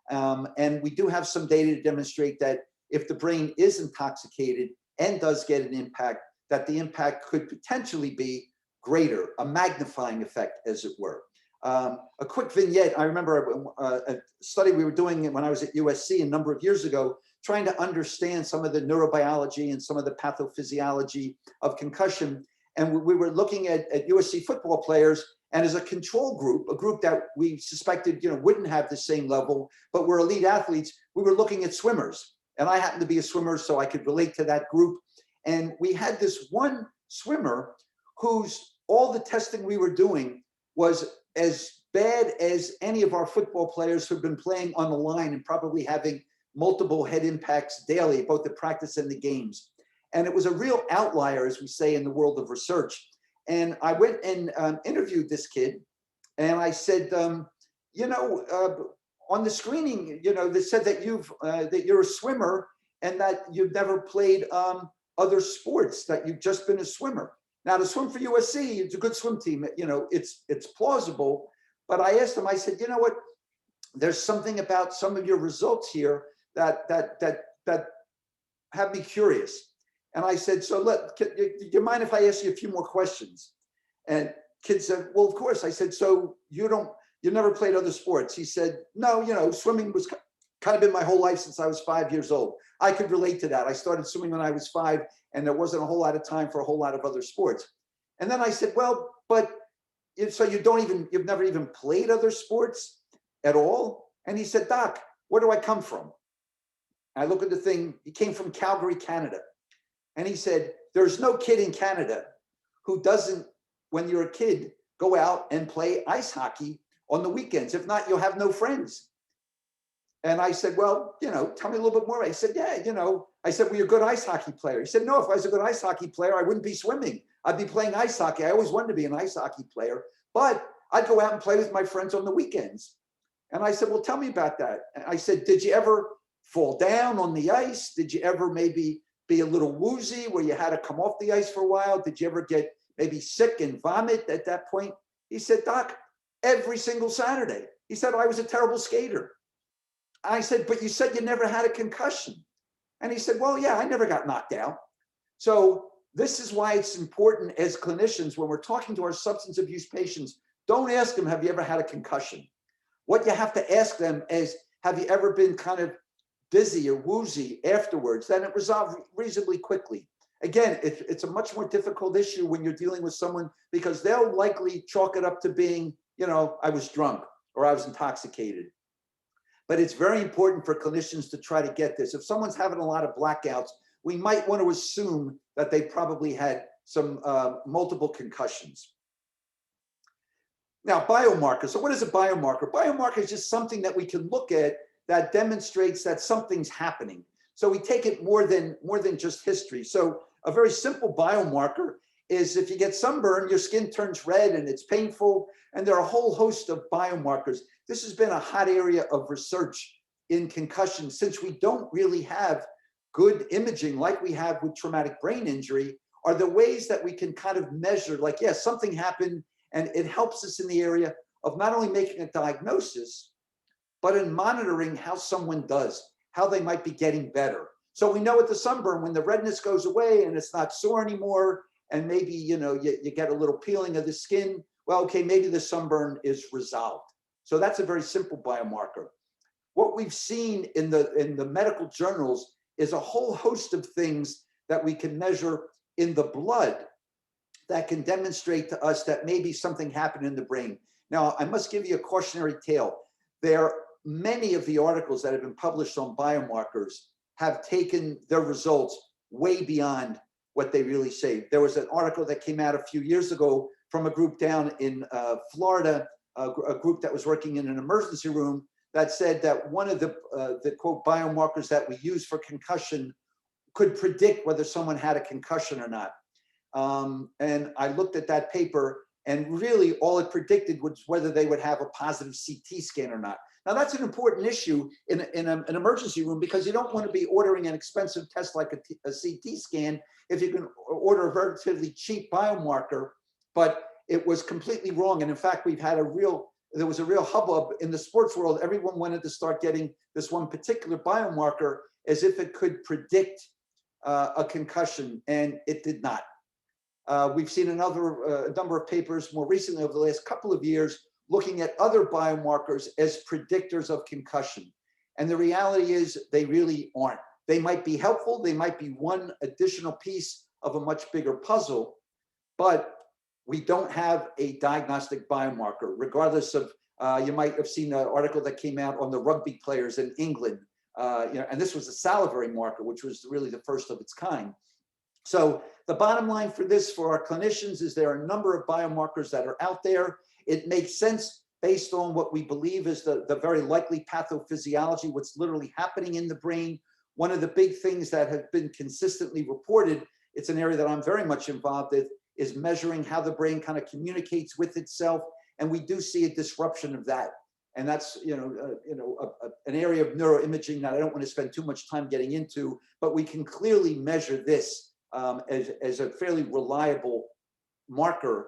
And we do have some data to demonstrate that if the brain is intoxicated and does get an impact, that the impact could potentially be greater, a magnifying effect, as it were. A quick vignette. I remember a study we were doing when I was at USC a number of years ago, trying to understand some of the neurobiology and some of the pathophysiology of concussion. And we were looking at USC football players, and as a control group, a group that we suspected wouldn't have the same level, but were elite athletes, we were looking at swimmers. And I happened to be a swimmer, so I could relate to that group. And we had this one swimmer whose all the testing we were doing was as bad as any of our football players who've been playing on the line and probably having multiple head impacts daily, both the practice and the games. And it was a real outlier, as we say in the world of research. And I went and interviewed this kid, and I said, on the screening, they said that you're a swimmer and that you've never played other sports, that you've just been a swimmer. Now, to swim for USC, it's a good swim team. It's plausible. But I asked him, I said, you know what? There's something about some of your results here that have me curious. And I said, so do you mind if I ask you a few more questions? And kid said, well, of course. I said, so you never played other sports? He said, no, swimming was kind of been my whole life since I was 5 years old. I could relate to that. I started swimming when I was 5, and there wasn't a whole lot of time for a whole lot of other sports. And then I said, well, but so you've never even played other sports at all? And he said, Doc, where do I come from? I look at the thing. He came from Calgary, Canada. And he said, there's no kid in Canada who doesn't, when you're a kid, go out and play ice hockey on the weekends. If not, you'll have no friends. And I said, well, tell me a little bit more. I said, yeah, I said, well, you're a good ice hockey player. He said, no, if I was a good ice hockey player, I wouldn't be swimming. I'd be playing ice hockey. I always wanted to be an ice hockey player, but I'd go out and play with my friends on the weekends. And I said, well, tell me about that. And I said, did you ever fall down on the ice? Did you ever maybe be a little woozy where you had to come off the ice for a while? Did you ever get maybe sick and vomit at that point? He said, Doc, every single Saturday. He said, I was a terrible skater. I said, but you said you never had a concussion. And he said, well, yeah, I never got knocked out. So this is why it's important as clinicians, when we're talking to our substance abuse patients, don't ask them, have you ever had a concussion? What you have to ask them is, have you ever been kind of dizzy or woozy afterwards? Then it resolved reasonably quickly. Again, it's a much more difficult issue when you're dealing with someone, because they'll likely chalk it up to being, I was drunk or I was intoxicated. But it's very important for clinicians to try to get this. If someone's having a lot of blackouts, we might want to assume that they probably had some multiple concussions. Now, biomarkers. So what is a biomarker? Biomarker is just something that we can look at that demonstrates that something's happening. So we take it more than just history. So a very simple biomarker is if you get sunburn, your skin turns red and it's painful. And there are a whole host of biomarkers. This has been a hot area of research in concussion, since we don't really have good imaging like we have with traumatic brain injury. Are the ways that we can kind of measure, like, yes, something happened, and it helps us in the area of not only making a diagnosis, but in monitoring how someone does, how they might be getting better. So we know with the sunburn, when the redness goes away and it's not sore anymore, and maybe you get a little peeling of the skin, well, okay, maybe the sunburn is resolved. So that's a very simple biomarker. What we've seen in the medical journals is a whole host of things that we can measure in the blood that can demonstrate to us that maybe something happened in the brain. Now, I must give you a cautionary tale. Many of the articles that have been published on biomarkers have taken their results way beyond what they really say. There was an article that came out a few years ago from a group down in Florida, a group that was working in an emergency room, that said that one of the quote biomarkers that we use for concussion could predict whether someone had a concussion or not. And I looked at that paper, and really all it predicted was whether they would have a positive CT scan or not. Now that's an important issue in an emergency room, because you don't want to be ordering an expensive test like a CT scan if you can order a relatively cheap biomarker. But it was completely wrong. And in fact, there was a real hubbub in the sports world. Everyone wanted to start getting this one particular biomarker as if it could predict a concussion, and it did not. We've seen a number of papers more recently over the last couple of years looking at other biomarkers as predictors of concussion. And the reality is they really aren't. They might be helpful. They might be one additional piece of a much bigger puzzle, but we don't have a diagnostic biomarker, regardless of, you might have seen an article that came out on the rugby players in England, and this was a salivary marker, which was really the first of its kind. So the bottom line for this, for our clinicians, is there are a number of biomarkers that are out there. It makes sense based on what we believe is the very likely pathophysiology, what's literally happening in the brain. One of the big things that have been consistently reported, it's an area that I'm very much involved in, is measuring how the brain kind of communicates with itself. And we do see a disruption of that. And that's an area of neuroimaging that I don't want to spend too much time getting into, but we can clearly measure this as a fairly reliable marker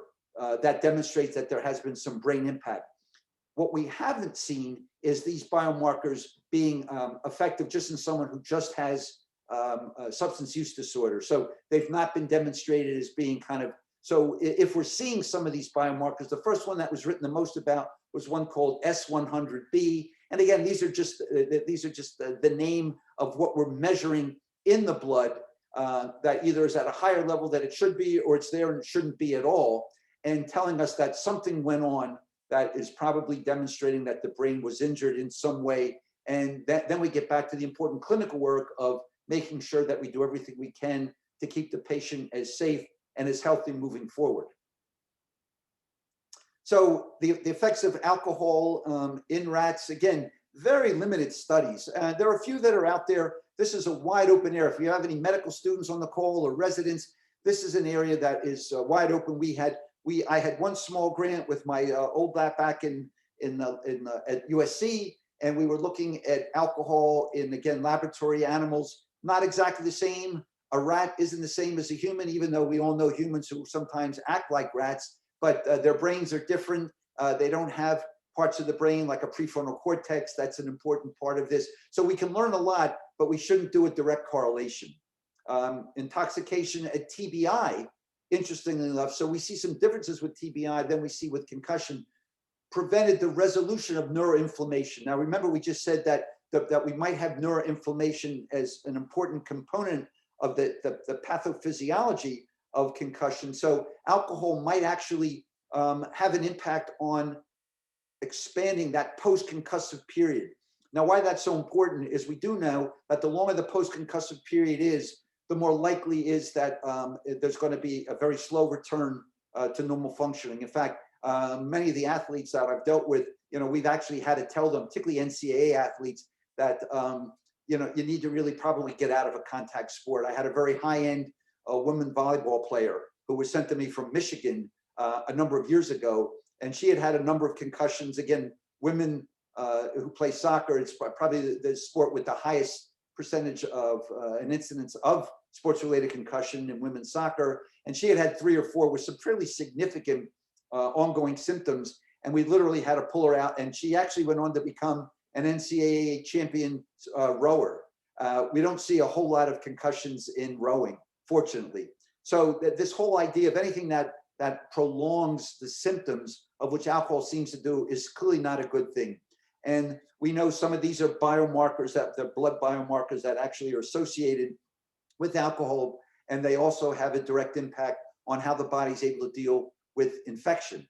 that demonstrates that there has been some brain impact. What we haven't seen is these biomarkers being effective just in someone who just has substance use disorder. So they've not been demonstrated as being kind of, so if we're seeing some of these biomarkers, the first one that was written the most about was one called S100B. And again, these are just the name of what we're measuring in the blood that either is at a higher level that it should be, or it's there and it shouldn't be at all, and telling us that something went on that is probably demonstrating that the brain was injured in some way. And then we get back to the important clinical work of making sure that we do everything we can to keep the patient as safe and as healthy moving forward. So the effects of alcohol in rats, again, very limited studies. There are a few that are out there. This is a wide open area. If you have any medical students on the call or residents, this is an area that is wide open. I had one small grant with my old lab back at USC, and we were looking at alcohol in, again, laboratory animals. Not exactly the same. A rat isn't the same as a human, even though we all know humans who sometimes act like rats, but their brains are different. They don't have parts of the brain like a prefrontal cortex. That's an important part of this. So we can learn a lot, but we shouldn't do a direct correlation. Intoxication at TBI, interestingly enough, so we see some differences with TBI than we see with concussion, prevented the resolution of neuroinflammation. Now, remember, we just said that we might have neuroinflammation as an important component of the pathophysiology of concussion. So alcohol might actually have an impact on expanding that post-concussive period. Now, why that's so important is we do know that the longer the post-concussive period is, the more likely is that there's going to be a very slow return to normal functioning. In fact, many of the athletes that I've dealt with, we've actually had to tell them, particularly NCAA athletes, that you need to really probably get out of a contact sport. I had a very high-end women volleyball player who was sent to me from Michigan a number of years ago, and she had had a number of concussions. Again, women who play soccer, it's probably the sport with the highest percentage of an incidence of sports-related concussion in women's soccer, and she had had 3 or 4 with some fairly significant ongoing symptoms, and we literally had to pull her out, and she actually went on to become an NCAA champion rower. We don't see a whole lot of concussions in rowing, fortunately. So this whole idea of anything that prolongs the symptoms, of which alcohol seems to do, is clearly not a good thing. And we know some of these are biomarkers, that they're blood biomarkers that actually are associated with alcohol, and they also have a direct impact on how the body's able to deal with infection.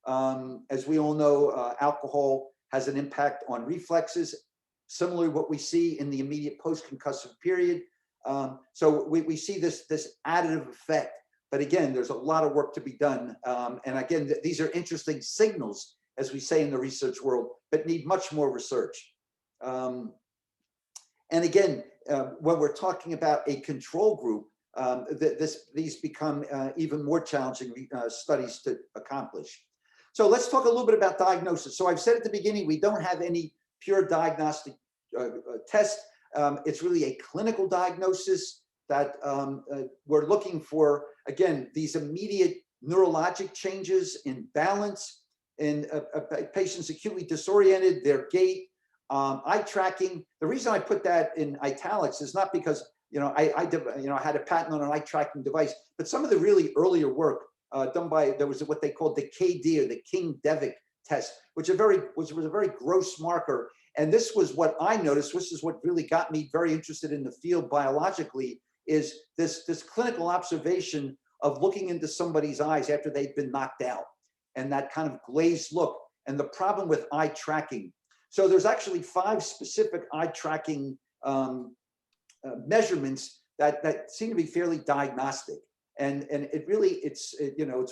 As we all know, alcohol has an impact on reflexes, similarly what we see in the immediate post-concussive period. So we see this additive effect, but again, there's a lot of work to be done. And again, these are interesting signals, as we say in the research world, but need much more research. And again, when we're talking about a control group, these become even more challenging studies to accomplish. So let's talk a little bit about diagnosis. So I've said at the beginning, we don't have any pure diagnostic test. It's really a clinical diagnosis that we're looking for, again, these immediate neurologic changes in balance, in patients acutely disoriented, their gait, eye tracking. The reason I put that in italics is not because I had a patent on an eye tracking device, but some of the really earlier work done by, there was what they called the KD, or the King-Devick test, which was a very gross marker. And this was what I noticed, this is what really got me very interested in the field biologically, is this clinical observation of looking into somebody's eyes after they've been knocked out, and that kind of glazed look, and the problem with eye tracking. So there's actually 5 specific eye tracking measurements that seem to be fairly diagnostic. And it really, it's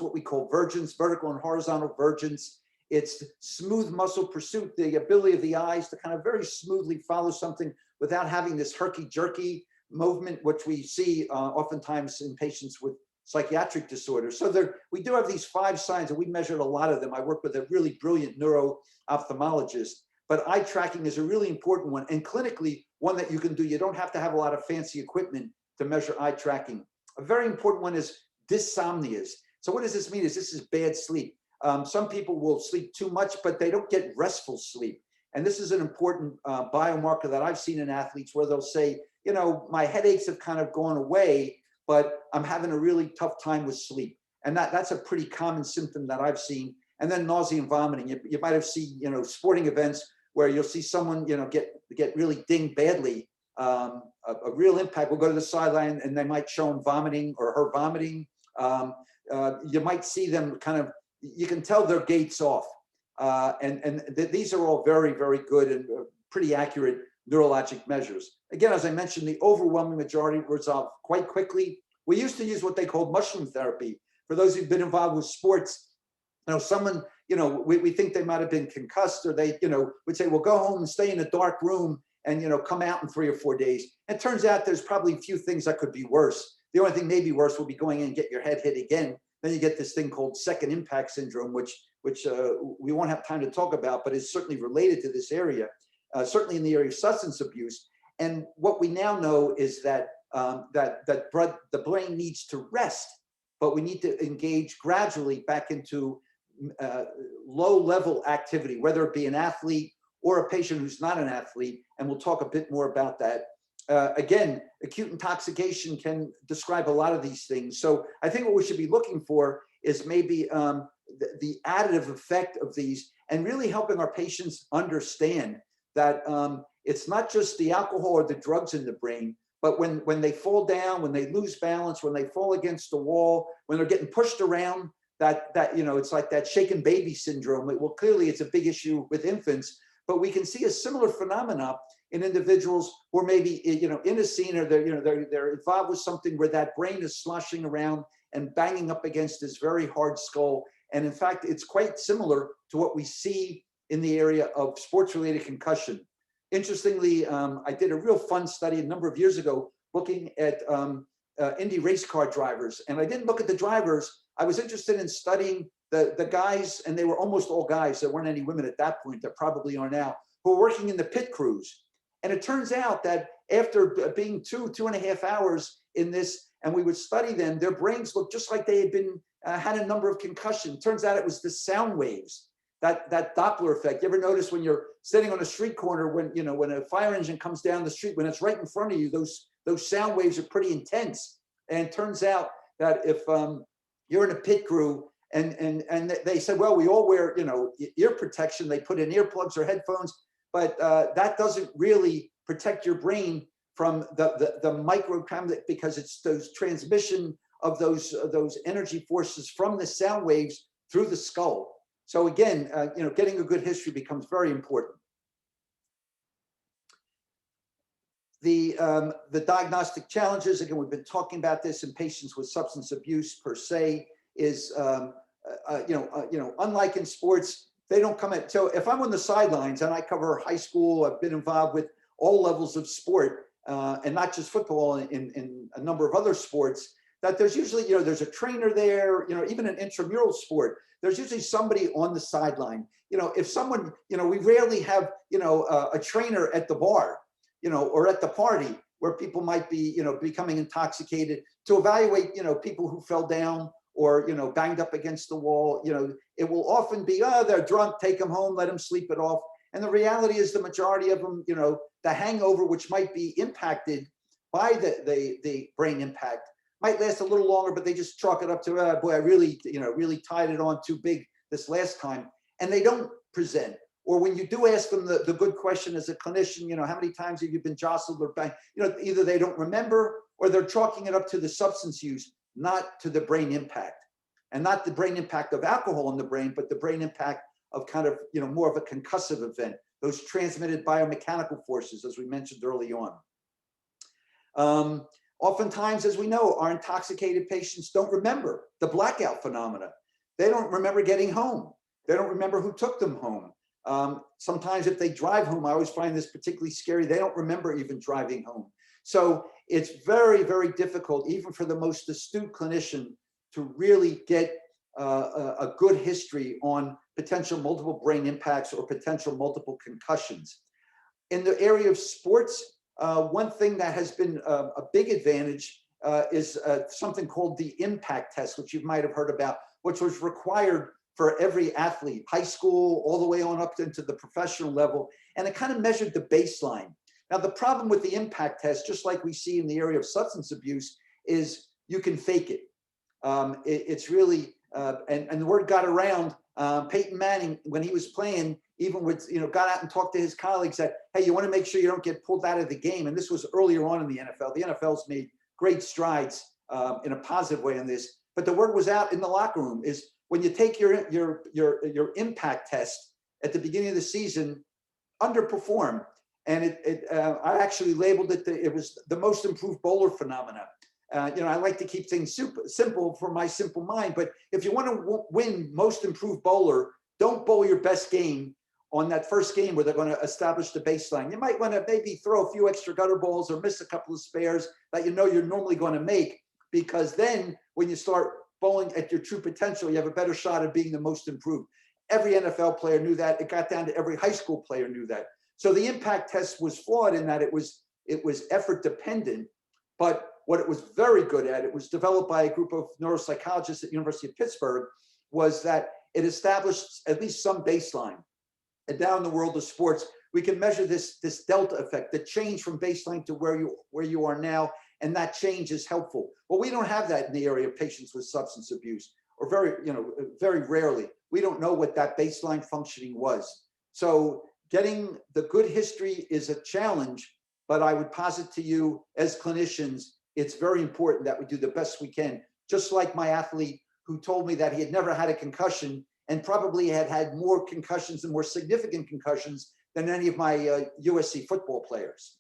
what we call vergence, vertical and horizontal vergence. It's smooth muscle pursuit, the ability of the eyes to kind of very smoothly follow something without having this herky-jerky movement, which we see oftentimes in patients with psychiatric disorders. So we do have these 5 signs, and we measured a lot of them. I work with a really brilliant neuro-ophthalmologist, but eye tracking is a really important one, and clinically, one that you can do. You don't have to have a lot of fancy equipment to measure eye tracking. A very important one is dysomnias. So what does this mean? This is bad sleep. Some people will sleep too much, but they don't get restful sleep. And this is an important biomarker that I've seen in athletes, where they'll say, you know, my headaches have kind of gone away, but I'm having a really tough time with sleep. And that's a pretty common symptom that I've seen. And then nausea and vomiting. You might have seen, you know, sporting events where you'll see someone, you know, get really dinged badly. A real impact. We'll go to the sideline and they might show him vomiting or her vomiting. You might see them kind of, you can tell their gait's off. These are all very, very good and pretty accurate neurologic measures. Again, as I mentioned, the overwhelming majority resolve quite quickly. We used to use what they called mushroom therapy. For those who've been involved with sports, you know, someone, you know, we think they might have been concussed, or they, you know, would say, well, go home and stay in a dark room and, you know, come out in 3 or 4 days. It turns out there's probably a few things that could be worse. The only thing maybe worse will be going in and get your head hit again. Then you get this thing called second impact syndrome, which we won't have time to talk about, but is certainly related to this area, certainly in the area of substance abuse. And what we now know is that the brain needs to rest, but we need to engage gradually back into low-level activity, whether it be an athlete or a patient who's not an athlete, and we'll talk a bit more about that. Again, acute intoxication can describe a lot of these things. So I think what we should be looking for is maybe the additive effect of these, and really helping our patients understand that it's not just the alcohol or the drugs in the brain, but when they fall down, when they lose balance, when they fall against the wall, when they're getting pushed around, that you know, it's like that shaken baby syndrome. Well, clearly it's a big issue with infants, but we can see a similar phenomena in individuals who are maybe, you know, in a scene, or they're, you know, they're involved with something where that brain is sloshing around and banging up against this very hard skull. And in fact, it's quite similar to what we see in the area of sports-related concussion. Interestingly, I did a real fun study a number of years ago looking at Indy race car drivers. And I didn't look at the drivers. I was interested in studying the guys, and they were almost all guys. There weren't any women at that point. There probably are now, who were working in the pit crews. And it turns out that after being 2.5 hours in this, and we would study them, their brains looked just like they had been had a number of concussions. Turns out it was the sound waves, that Doppler effect. You ever notice when you're sitting on a street corner, when, you know, when a fire engine comes down the street, when it's right in front of you, those sound waves are pretty intense. And it turns out that if you're in a pit crew, and they said, well, we all wear, you know, ear protection. They put in earplugs or headphones, but that doesn't really protect your brain from the micro, because it's those transmission of those energy forces from the sound waves through the skull. So again, you know, getting a good history becomes very important. The diagnostic challenges, again, we've been talking about this in patients with substance abuse per se, is unlike in sports, they don't come at. So if I'm on the sidelines and I cover high school, I've been involved with all levels of sport, and not just football, in a number of other sports, that there's usually, you know, there's a trainer there, you know, even an intramural sport, there's usually somebody on the sideline. You know, if someone, you know, we rarely have, you know, a trainer at the bar, you know, or at the party where people might be, you know, becoming intoxicated, to evaluate, you know, people who fell down or, you know, banged up against the wall. You know, it will often be, oh, they're drunk, take them home, let them sleep it off. And the reality is the majority of them, you know, the hangover, which might be impacted by the brain impact, might last a little longer, but they just chalk it up to, boy, I really, you know, really tied it on too big this last time. And they don't present. Or when you do ask them the good question as a clinician, you know, how many times have you been jostled or banged? You know, either they don't remember, or they're chalking it up to the substance use, not to the brain impact. And not the brain impact of alcohol in the brain, but the brain impact of kind of, you know, more of a concussive event, those transmitted biomechanical forces, as we mentioned early on. Oftentimes, as we know, our intoxicated patients don't remember the blackout phenomena. They don't remember getting home. They don't remember who took them home. Sometimes if they drive home, I always find this particularly scary, they don't remember even driving home. So it's very, very difficult, even for the most astute clinician, to really get a good history on potential multiple brain impacts or potential multiple concussions. In the area of sports, one thing that has been a big advantage is something called the impact test, which you might have heard about, which was required for every athlete, high school, all the way on up into the professional level. And it kind of measured the baseline. Now, the problem with the impact test, just like we see in the area of substance abuse, is you can fake it. It's really, and the word got around, Peyton Manning, when he was playing, even with, got out and talked to his colleagues that, hey, you want to make sure you don't get pulled out of the game. And this was earlier on in the NFL. The NFL's made great strides in a positive way in this. But the word was out in the locker room is when you take your impact test at the beginning of the season, underperform. And I actually labeled it, it was the most improved bowler phenomena. I like to keep things simple for my simple mind, but if you want to win most improved bowler, don't bowl your best game on that first game where they're going to establish the baseline. You might want to maybe throw a few extra gutter balls or miss a couple of spares that you're normally going to make, because then when you start bowling at your true potential, you have a better shot of being the most improved. Every NFL player knew that. It got down to every high school player knew that. So the impact test was flawed in that it was effort dependent, but what it was very good at, it was developed by a group of neuropsychologists at the University of Pittsburgh, was that it established at least some baseline. And now in the world of sports, we can measure this delta effect, the change from baseline to where you are now, and that change is helpful. Well, we don't have that in the area of patients with substance abuse, or very rarely. We don't know what that baseline functioning was. So getting the good history is a challenge, but I would posit to you as clinicians, it's very important that we do the best we can. Just like my athlete who told me that he had never had a concussion and probably had more concussions and more significant concussions than any of my USC football players.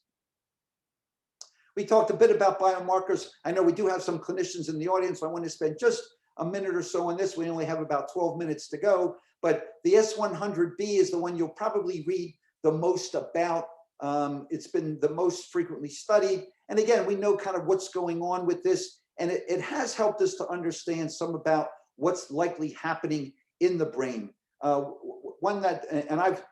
We talked a bit about biomarkers. I know we do have some clinicians in the audience, so I want to spend just a minute or so on this. We only have about 12 minutes to go, but the S100B is the one you'll probably read the most about. It's been the most frequently studied. And again, we know kind of what's going on with this, and it has helped us to understand some about what's likely happening in the brain. One that, and I've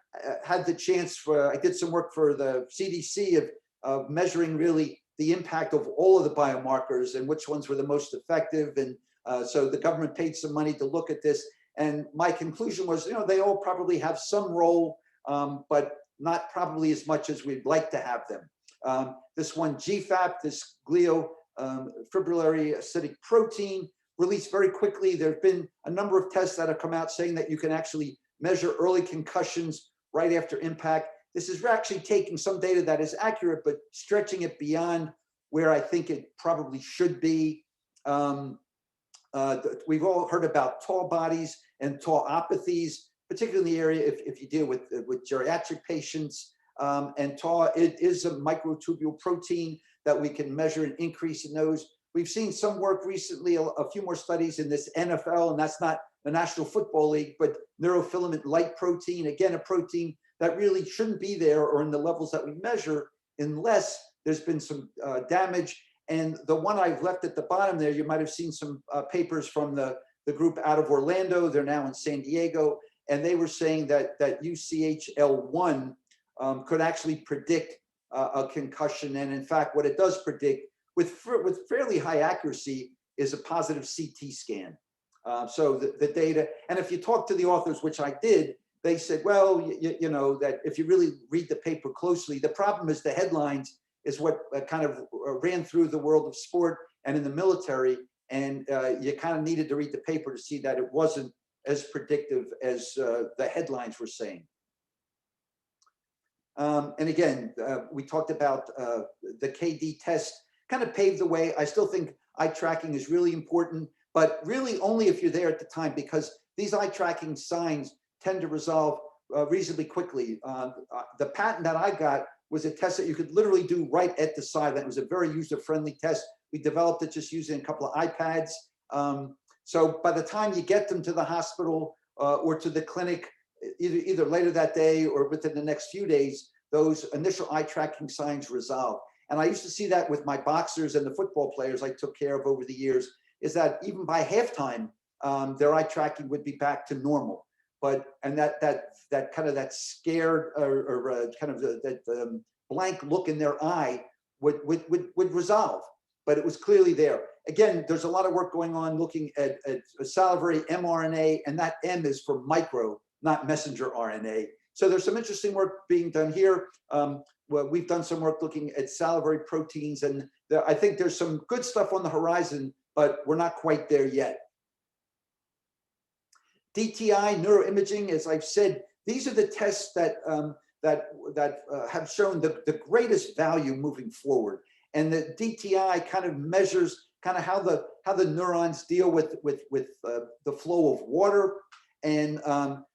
had the chance I did some work for the CDC of measuring really the impact of all of the biomarkers and which ones were the most effective. And so the government paid some money to look at this. And my conclusion was, they all probably have some role, but not probably as much as we'd like to have them. This one, GFAP, this glial fibrillary acidic protein, released very quickly. There have been a number of tests that have come out saying that you can actually measure early concussions right after impact. This is actually taking some data that is accurate, but stretching it beyond where I think it probably should be. We've all heard about tall bodies and tauopathies, particularly in the area if you deal with geriatric patients. And tau, it is a microtubule protein that we can measure an increase in those. We've seen some work recently, a few more studies in this NFL, and that's not the National Football League, but neurofilament light protein, again, a protein that really shouldn't be there or in the levels that we measure unless there's been some damage. And the one I've left at the bottom there, you might have seen some papers from the group out of Orlando. They're now in San Diego, and they were saying that UCHL1 could actually predict a concussion. And in fact, what it does predict with fairly high accuracy is a positive CT scan. So the data, and if you talk to the authors, which I did, they said, well, that if you really read the paper closely, the problem is the headlines is what kind of ran through the world of sport and in the military. And you kind of needed to read the paper to see that it wasn't as predictive as the headlines were saying. And again, we talked about the KD test kind of paved the way. I still think eye tracking is really important, but really only if you're there at the time, because these eye tracking signs tend to resolve reasonably quickly. The patent that I got was a test that you could literally do right at the side. That was a very user-friendly test. We developed it just using a couple of iPads. So by the time you get them to the hospital or to the clinic, either later that day or within the next few days, those initial eye tracking signs resolve. And I used to see that with my boxers and the football players I took care of over the years, is that even by halftime, their eye tracking would be back to normal. But, and that kind of that scared or kind of that blank look in their eye would resolve, but it was clearly there. Again, there's a lot of work going on looking at salivary mRNA, and that M is for micro, not messenger RNA. So there's some interesting work being done here. we've done some work looking at salivary proteins, and I think there's some good stuff on the horizon, but we're not quite there yet. Dti Neuroimaging, as I've said, these are the tests that have shown the greatest value moving forward. And the DTI kind of measures kind of how the neurons deal with the flow of water. And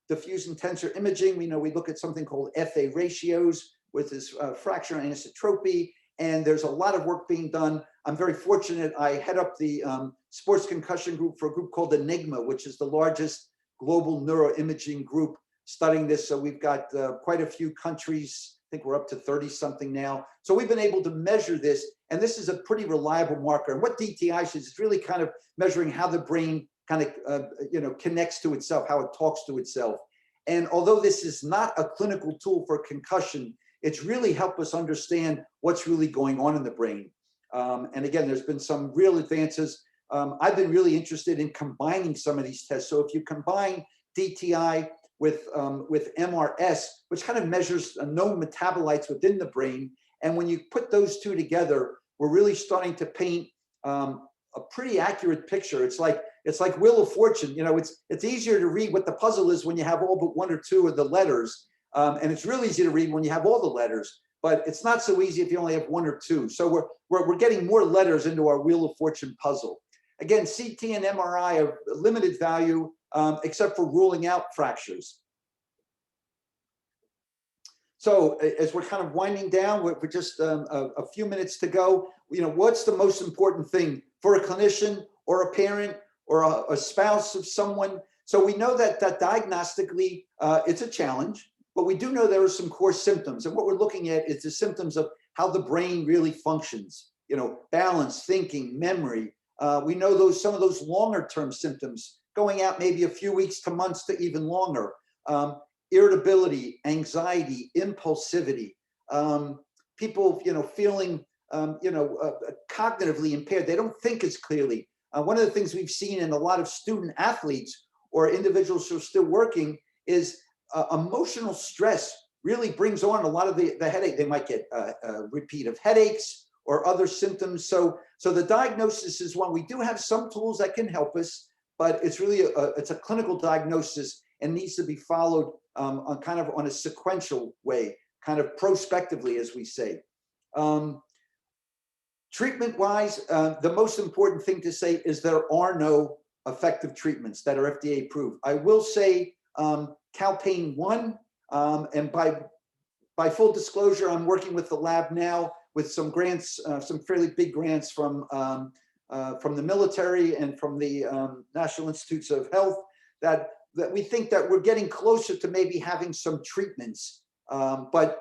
diffusion tensor imaging, we know we look at something called FA ratios with this fracture anisotropy, and there's a lot of work being done. I'm very fortunate. I head up the sports concussion group for a group called Enigma, which is the largest global neuroimaging group studying this. So we've got quite a few countries. I think we're up to 30 something now. So we've been able to measure this, and this is a pretty reliable marker. And what DTI is, it's really kind of measuring how the brain kind of connects to itself, how it talks to itself. And although this is not a clinical tool for concussion, it's really helped us understand what's really going on in the brain. And again, there's been some real advances. I've been really interested in combining some of these tests. So if you combine DTI with MRS, which kind of measures known metabolites within the brain, and when you put those two together, we're really starting to paint a pretty accurate picture. It's like Wheel of Fortune. It's easier to read what the puzzle is when you have all but one or two of the letters, and it's really easy to read when you have all the letters. But it's not so easy if you only have one or two. So we're getting more letters into our Wheel of Fortune puzzle. Again, CT and MRI are limited value, except for ruling out fractures. So as we're kind of winding down, we're just a few minutes to go. What's the most important thing for a clinician or a parent or a spouse of someone? So we know that diagnostically, it's a challenge, but we do know there are some core symptoms. And what we're looking at is the symptoms of how the brain really functions, balance, thinking, memory. We know some of those longer term symptoms going out maybe a few weeks to months to even longer. Irritability, anxiety, impulsivity, people, feeling, cognitively impaired. They don't think as clearly. One of the things we've seen in a lot of student athletes or individuals who are still working is emotional stress really brings on a lot of the headache. They might get a repeat of headaches or other symptoms. So the diagnosis is one. We do have some tools that can help us, but it's really it's a clinical diagnosis and needs to be followed on a sequential way, kind of prospectively, as we say. Treatment-wise, the most important thing to say is there are no effective treatments that are FDA approved. I will say Calpain 1, and by full disclosure, I'm working with the lab now with some grants, some fairly big grants from the military and from the National Institutes of Health that we think that we're getting closer to maybe having some treatments, but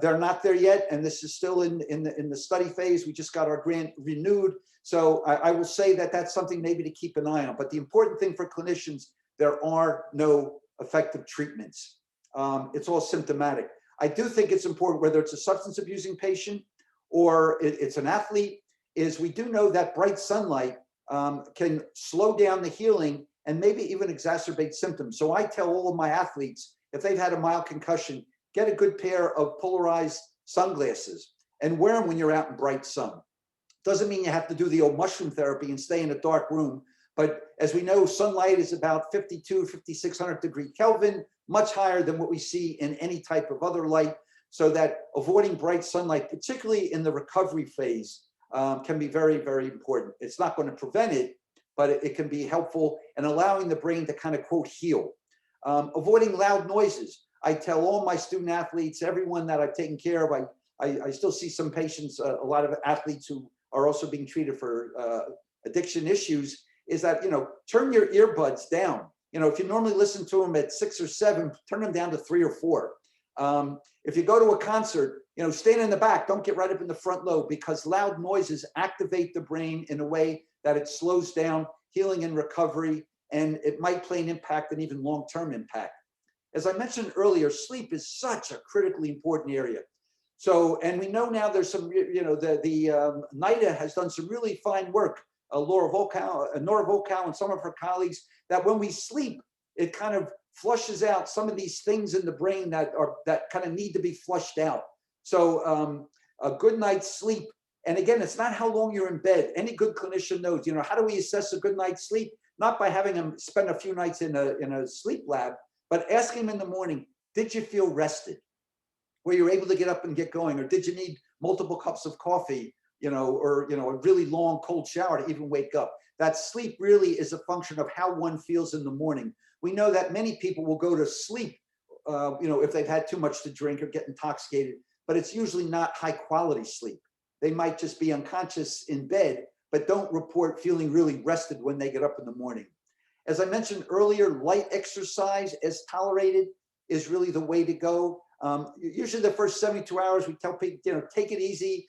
they're not there yet, and this is still in the study phase. We just got our grant renewed, so I will say that that's something maybe to keep an eye on. But the important thing for clinicians, there are no effective treatments. It's all symptomatic. I do think it's important, whether it's a substance abusing patient or it's an athlete, is we do know that bright sunlight can slow down the healing and maybe even exacerbate symptoms. So I tell all of my athletes, if they've had a mild concussion, get a good pair of polarized sunglasses and wear them when you're out in bright sun. Doesn't mean you have to do the old mushroom therapy and stay in a dark room. But as we know, sunlight is about 5,600 degree Kelvin, much higher than what we see in any type of other light. So that avoiding bright sunlight, particularly in the recovery phase, can be very, very important. It's not going to prevent it, but it can be helpful in allowing the brain to kind of, quote, heal. Avoiding loud noises. I tell all my student athletes, everyone that I've taken care of, I still see some patients, a lot of athletes who are also being treated for addiction issues, is that, turn your earbuds down. If you normally listen to them at 6 or 7, turn them down to 3 or 4. If you go to a concert, stand in the back, don't get right up in the front lobe, because loud noises activate the brain in a way that it slows down healing and recovery, and it might play an impact and even long-term impact. As I mentioned earlier, sleep is such a critically important area. So, and we know now there's some, the NIDA has done some really fine work, Nora Volkow and some of her colleagues, that when we sleep, it kind of flushes out some of these things in the brain that kind of need to be flushed out. So a good night's sleep, and again, it's not how long you're in bed. Any good clinician knows, how do we assess a good night's sleep? Not by having them spend a few nights in a sleep lab, but asking them in the morning, did you feel rested? Were you able to get up and get going? Or did you need multiple cups of coffee, or a really long cold shower to even wake up? That sleep really is a function of how one feels in the morning. We know that many people will go to sleep, if they've had too much to drink or get intoxicated, but it's usually not high quality sleep. They might just be unconscious in bed, but don't report feeling really rested when they get up in the morning. As I mentioned earlier, light exercise as tolerated is really the way to go. Usually the first 72 hours, we tell people, take it easy,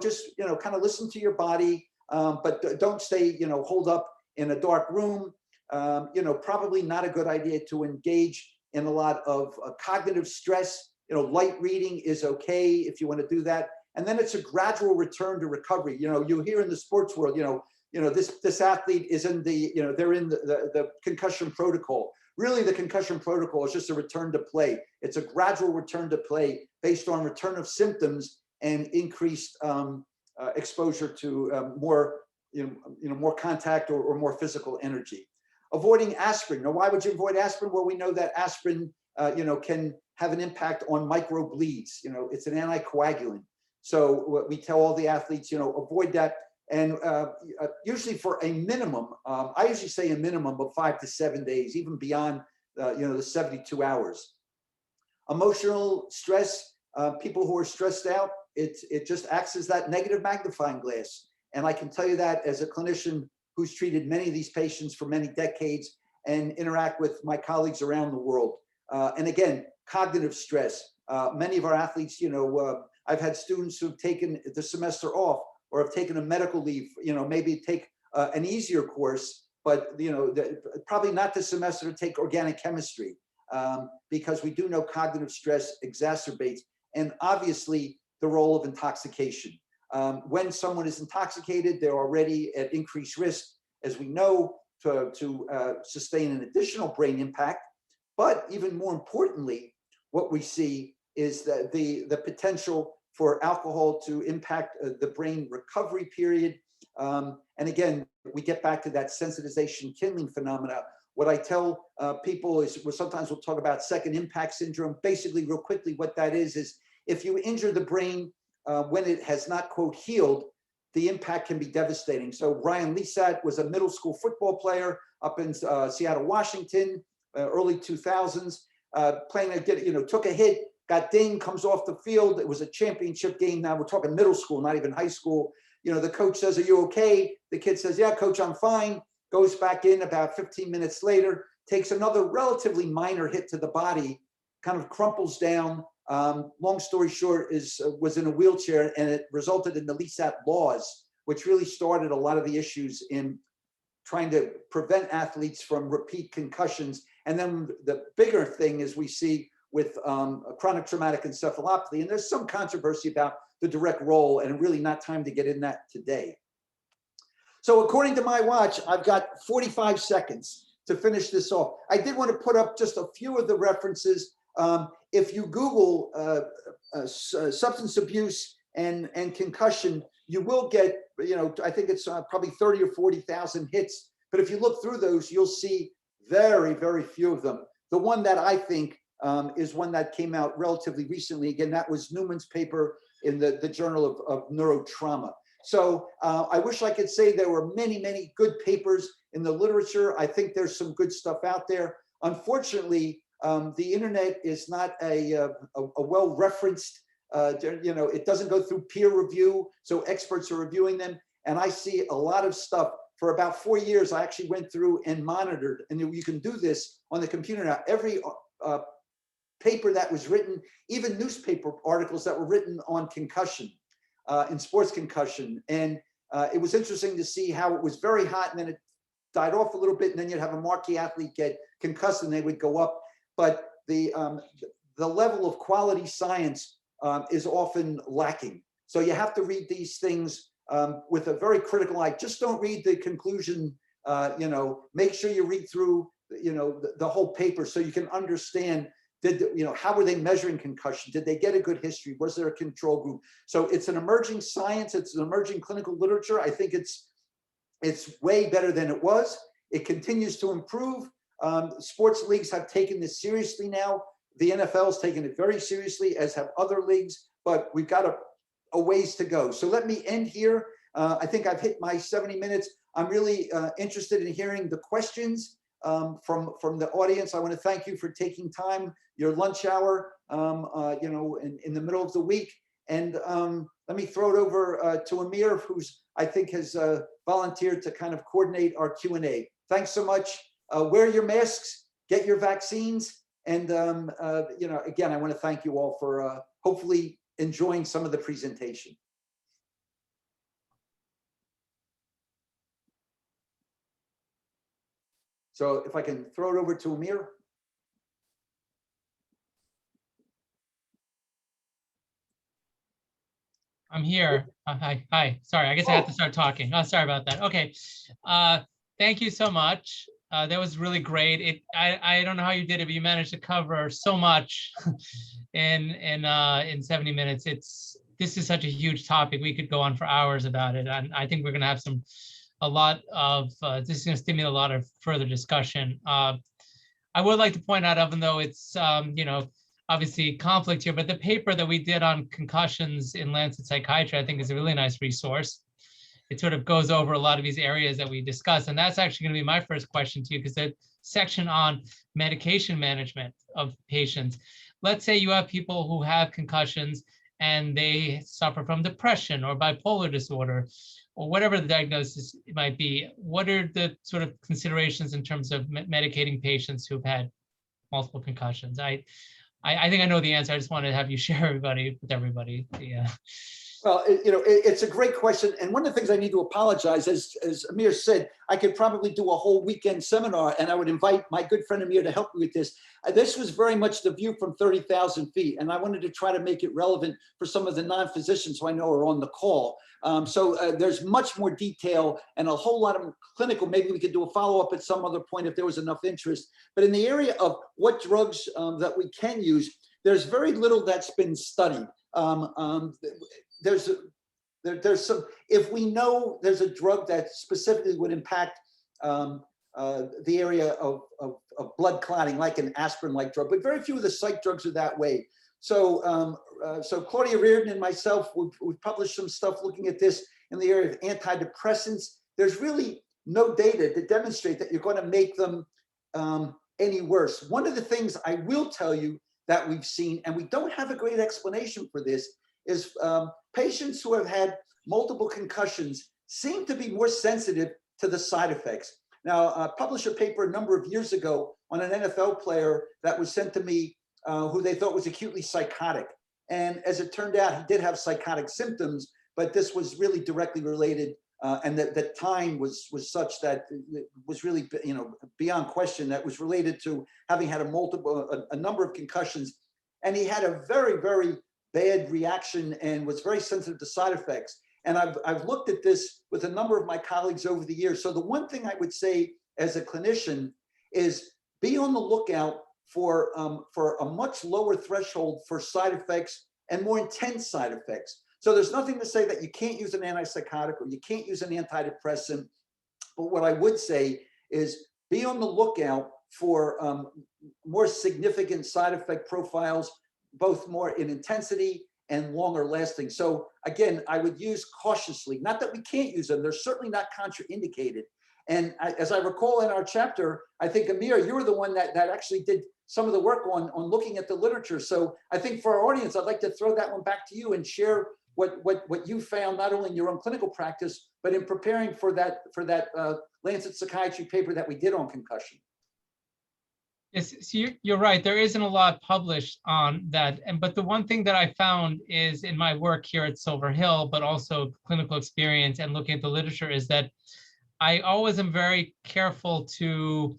just, kind of listen to your body, but don't stay, holed up in a dark room. Probably not a good idea to engage in a lot of cognitive stress. Light reading is okay if you want to do that. And then it's a gradual return to recovery. You hear in the sports world, this athlete is in the, they're in the concussion protocol. Really, the concussion protocol is just a return to play. It's a gradual return to play based on return of symptoms and increased exposure to more contact or more physical energy. Avoiding aspirin. Now, why would you avoid aspirin? Well, we know that aspirin, can have an impact on microbleeds. It's an anticoagulant. So what we tell all the athletes, avoid that. And usually for a minimum, I usually say a minimum of 5 to 7 days, even beyond, the 72 hours. Emotional stress, people who are stressed out, it just acts as that negative magnifying glass. And I can tell you that as a clinician who's treated many of these patients for many decades and interact with my colleagues around the world. And again, cognitive stress. Many of our athletes, I've had students who've taken the semester off or have taken a medical leave, maybe take an easier course, but probably not the semester to take organic chemistry, because we do know cognitive stress exacerbates, and obviously the role of intoxication. When someone is intoxicated, they're already at increased risk, as we know, to sustain an additional brain impact. But even more importantly, what we see is that the potential for alcohol to impact the brain recovery period. And again, we get back to that sensitization kindling phenomena. What I tell people is, sometimes we'll talk about second impact syndrome. Basically, real quickly, what that is if you injure the brain when it has not, quote, healed, the impact can be devastating. So Ryan Lesat was a middle school football player up in Seattle, Washington, early 2000s, playing, took a hit, got dinged, comes off the field. It was a championship game. Now we're talking middle school, not even high school. The coach says, "Are you okay?" The kid says, "Yeah, coach, I'm fine." Goes back in about 15 minutes later, takes another relatively minor hit to the body, kind of crumples down. Long story short, was in a wheelchair, and it resulted in the LESAT laws, which really started a lot of the issues in trying to prevent athletes from repeat concussions. And then the bigger thing is we see with chronic traumatic encephalopathy, and there's some controversy about the direct role, and really not time to get in that today. So according to my watch, I've got 45 seconds to finish this off. I did want to put up just a few of the references. If you Google substance abuse and concussion, you will get, I think it's probably 30 or 40,000 hits. But if you look through those, you'll see very, very few of them. The one that I think is one that came out relatively recently. Again, that was Newman's paper in the Journal of Neurotrauma. So I wish I could say there were many, many good papers in the literature. I think there's some good stuff out there. Unfortunately, the internet is not a well-referenced, it doesn't go through peer review, so experts are reviewing them. And I see a lot of stuff. For about 4 years, I actually went through and monitored, and you can do this on the computer now. Every paper that was written, even newspaper articles that were written on concussion, in sports concussion. And it was interesting to see how it was very hot, and then it died off a little bit, and then you'd have a marquee athlete get concussed and they would go up. But the level of quality science is often lacking. So you have to read these things with a very critical eye. Just don't read the conclusion, make sure you read through, the whole paper so you can understand how were they measuring concussion? Did they get a good history? Was there a control group? So it's an emerging science. It's an emerging clinical literature. I think it's way better than it was. It continues to improve. Sports leagues have taken this seriously now. The NFL's taken it very seriously, as have other leagues, but we've got a ways to go. So let me end here. I think I've hit my 70 minutes. I'm really interested in hearing the questions from the audience. I want to thank you for taking time, your lunch hour, in the middle of the week. And let me throw it over to Amir, who's, I think, has volunteered to kind of coordinate our Q&A. Thanks so much. Wear your masks, get your vaccines. And, again, I want to thank you all for hopefully enjoying some of the presentation. So if I can throw it over to Amir. I'm here. Hi. Sorry, I guess I have to start talking. Oh, sorry about that. Okay. Thank you so much. That was really great. I don't know how you did it, but you managed to cover so much in 70 minutes. This is such a huge topic. We could go on for hours about it. And I think we're going to have this is going to stimulate a lot of further discussion. I would like to point out, even though it's, obviously conflict here, but the paper that we did on concussions in Lancet Psychiatry, I think, is a really nice resource. It sort of goes over a lot of these areas that we discussed. And that's actually going to be my first question to you, because the section on medication management of patients. Let's say you have people who have concussions and they suffer from depression or bipolar disorder, or whatever the diagnosis might be. What are the sort of considerations in terms of medicating patients who've had multiple concussions? I think I know the answer. I just wanted to have you share with everybody. Yeah. Well, it's a great question. And one of the things I need to apologize, as Amir said, I could probably do a whole weekend seminar, and I would invite my good friend Amir to help me with this. This was very much the view from 30,000 feet, and I wanted to try to make it relevant for some of the non-physicians who I know are on the call. So there's much more detail and a whole lot of clinical. Maybe we could do a follow-up at some other point if there was enough interest. But in the area of what drugs that we can use, there's very little that's been studied. There's some, if we know there's a drug that specifically would impact the area of blood clotting, like an aspirin-like drug, but very few of the psych drugs are that way. So, so Claudia Reardon and myself, we've published some stuff looking at this in the area of antidepressants. There's really no data to demonstrate that you're going to make them any worse. One of the things I will tell you that we've seen, and we don't have a great explanation for this, is patients who have had multiple concussions seem to be more sensitive to the side effects. Now, I published a paper a number of years ago on an NFL player that was sent to me who they thought was acutely psychotic. And as it turned out, he did have psychotic symptoms, but this was really directly related. And the time was such that it was really, beyond question, that was related to having had a number of concussions. And he had a very, very bad reaction and was very sensitive to side effects. And I've looked at this with a number of my colleagues over the years. So the one thing I would say as a clinician is be on the lookout for a much lower threshold for side effects and more intense side effects. So there's nothing to say that you can't use an antipsychotic or you can't use an antidepressant. But what I would say is be on the lookout for more significant side effect profiles, both more in intensity and longer lasting. So again, I would use cautiously, not that we can't use them, they're certainly not contraindicated. And as I recall in our chapter, I think Amir, you were the one that actually did some of the work on looking at the literature. So I think for our audience, I'd like to throw that one back to you and share what you found, not only in your own clinical practice, but in preparing for that Lancet Psychiatry paper that we did on concussion. Yes, so you're right. There isn't a lot published on that. But the one thing that I found is in my work here at Silver Hill, but also clinical experience and looking at the literature, is that I always am very careful to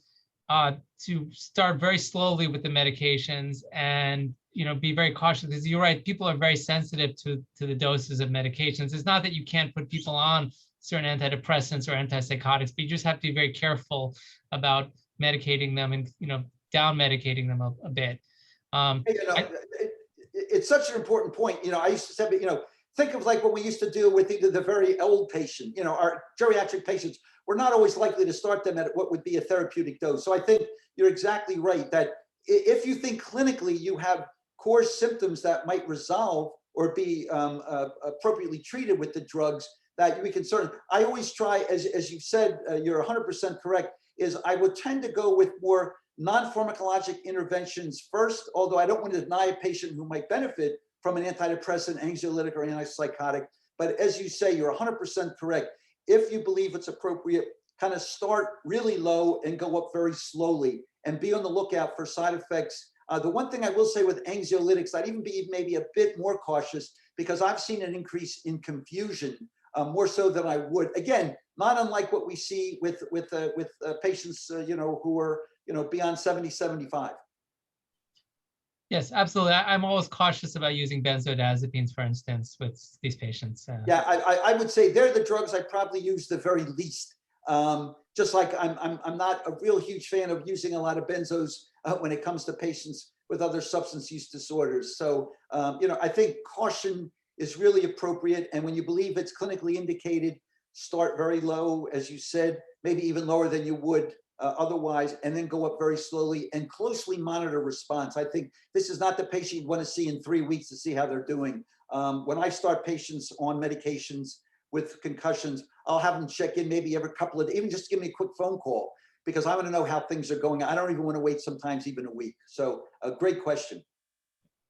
start very slowly with the medications and be very cautious, because you're right, people are very sensitive to the doses of medications. It's not that you can't put people on certain antidepressants or antipsychotics, but you just have to be very careful about medicating them and down medicating them a bit. You know, I, it's such an important point. You know, I used to say, you know, think of like what we used to do with either the very old patient, you know, our geriatric patients, we're not always likely to start them at what would be a therapeutic dose. So I think you're exactly right that if you think clinically you have core symptoms that might resolve or be appropriately treated with the drugs, that we can I always try, as you've said, you're 100% correct, is I would tend to go with more non-pharmacologic interventions first, although I don't want to deny a patient who might benefit from an antidepressant, anxiolytic, or antipsychotic. But as you say, you're 100% correct. If you believe it's appropriate, kind of start really low and go up very slowly and be on the lookout for side effects. The one thing I will say with anxiolytics, I'd even be maybe a bit more cautious because I've seen an increase in confusion more so than I would. Again, not unlike what we see with patients, you know, who are, you know, beyond 70, 75. yes, absolutely. I'm always cautious about using benzodiazepines, for instance, with these patients. Yeah, I would say they're the drugs I probably use the very least. Just like I'm not a real huge fan of using a lot of benzos when it comes to patients with other substance use disorders. So, you know, I think caution is really appropriate. And when you believe it's clinically indicated, start very low, as you said, maybe even lower than you would otherwise, and then go up very slowly and closely monitor response. I think this is not the patient you want to see in 3 weeks to see how they're doing. When I start patients on medications with concussions, I'll have them check in maybe every couple of days, even just give me a quick phone call, because I want to know how things are going. I don't even want to wait sometimes even a week. So a great question.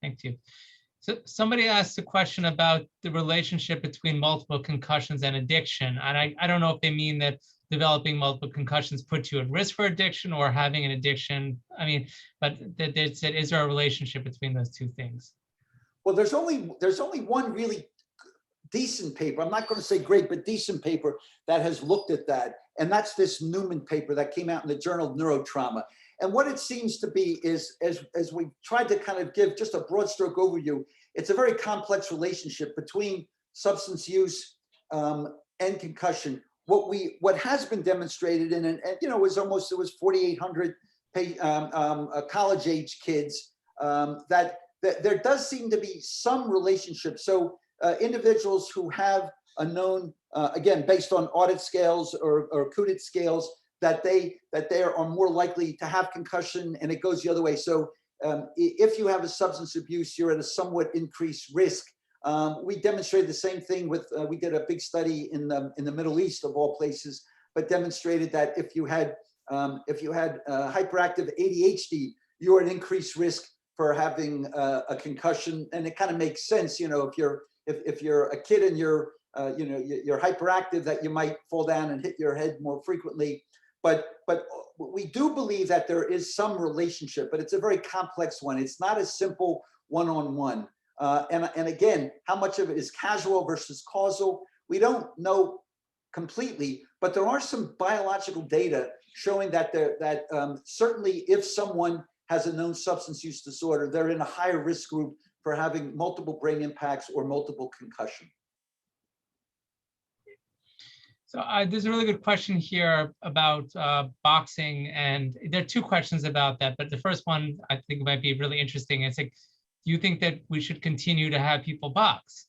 Thank you. So somebody asked a question about the relationship between multiple concussions and addiction. And I don't know if they mean that developing multiple concussions puts you at risk for addiction or having an addiction. I mean, but they said, is there a relationship between those two things? Well, there's only one really decent paper. I'm not going to say great, but decent paper that has looked at that. And that's this Newman paper that came out in the Journal of Neurotrauma. And what it seems to be is, as we tried to kind of give just a broad stroke overview, it's a very complex relationship between substance use and concussion. What has been demonstrated in, and you know, it was 4,800 college age kids that there does seem to be some relationship. So individuals who have a known, again, based on audit scales or CUDIT scales, that they are more likely to have concussion, and it goes the other way. So if you have a substance abuse, you're at a somewhat increased risk. We demonstrated the same thing with, we did a big study in the Middle East of all places, but demonstrated that if you had hyperactive ADHD, you're at increased risk for having a concussion. And it kind of makes sense, you know, if you're a kid and you're hyperactive, that you might fall down and hit your head more frequently. But we do believe that there is some relationship, but it's a very complex one. It's not a simple one-on-one. And again, how much of it is casual versus causal, we don't know completely, but there are some biological data showing that certainly if someone has a known substance use disorder, they're in a higher risk group for having multiple brain impacts or multiple concussion. So there's a really good question here about boxing, and there are two questions about that. But the first one I think might be really interesting. It's like, do you think that we should continue to have people box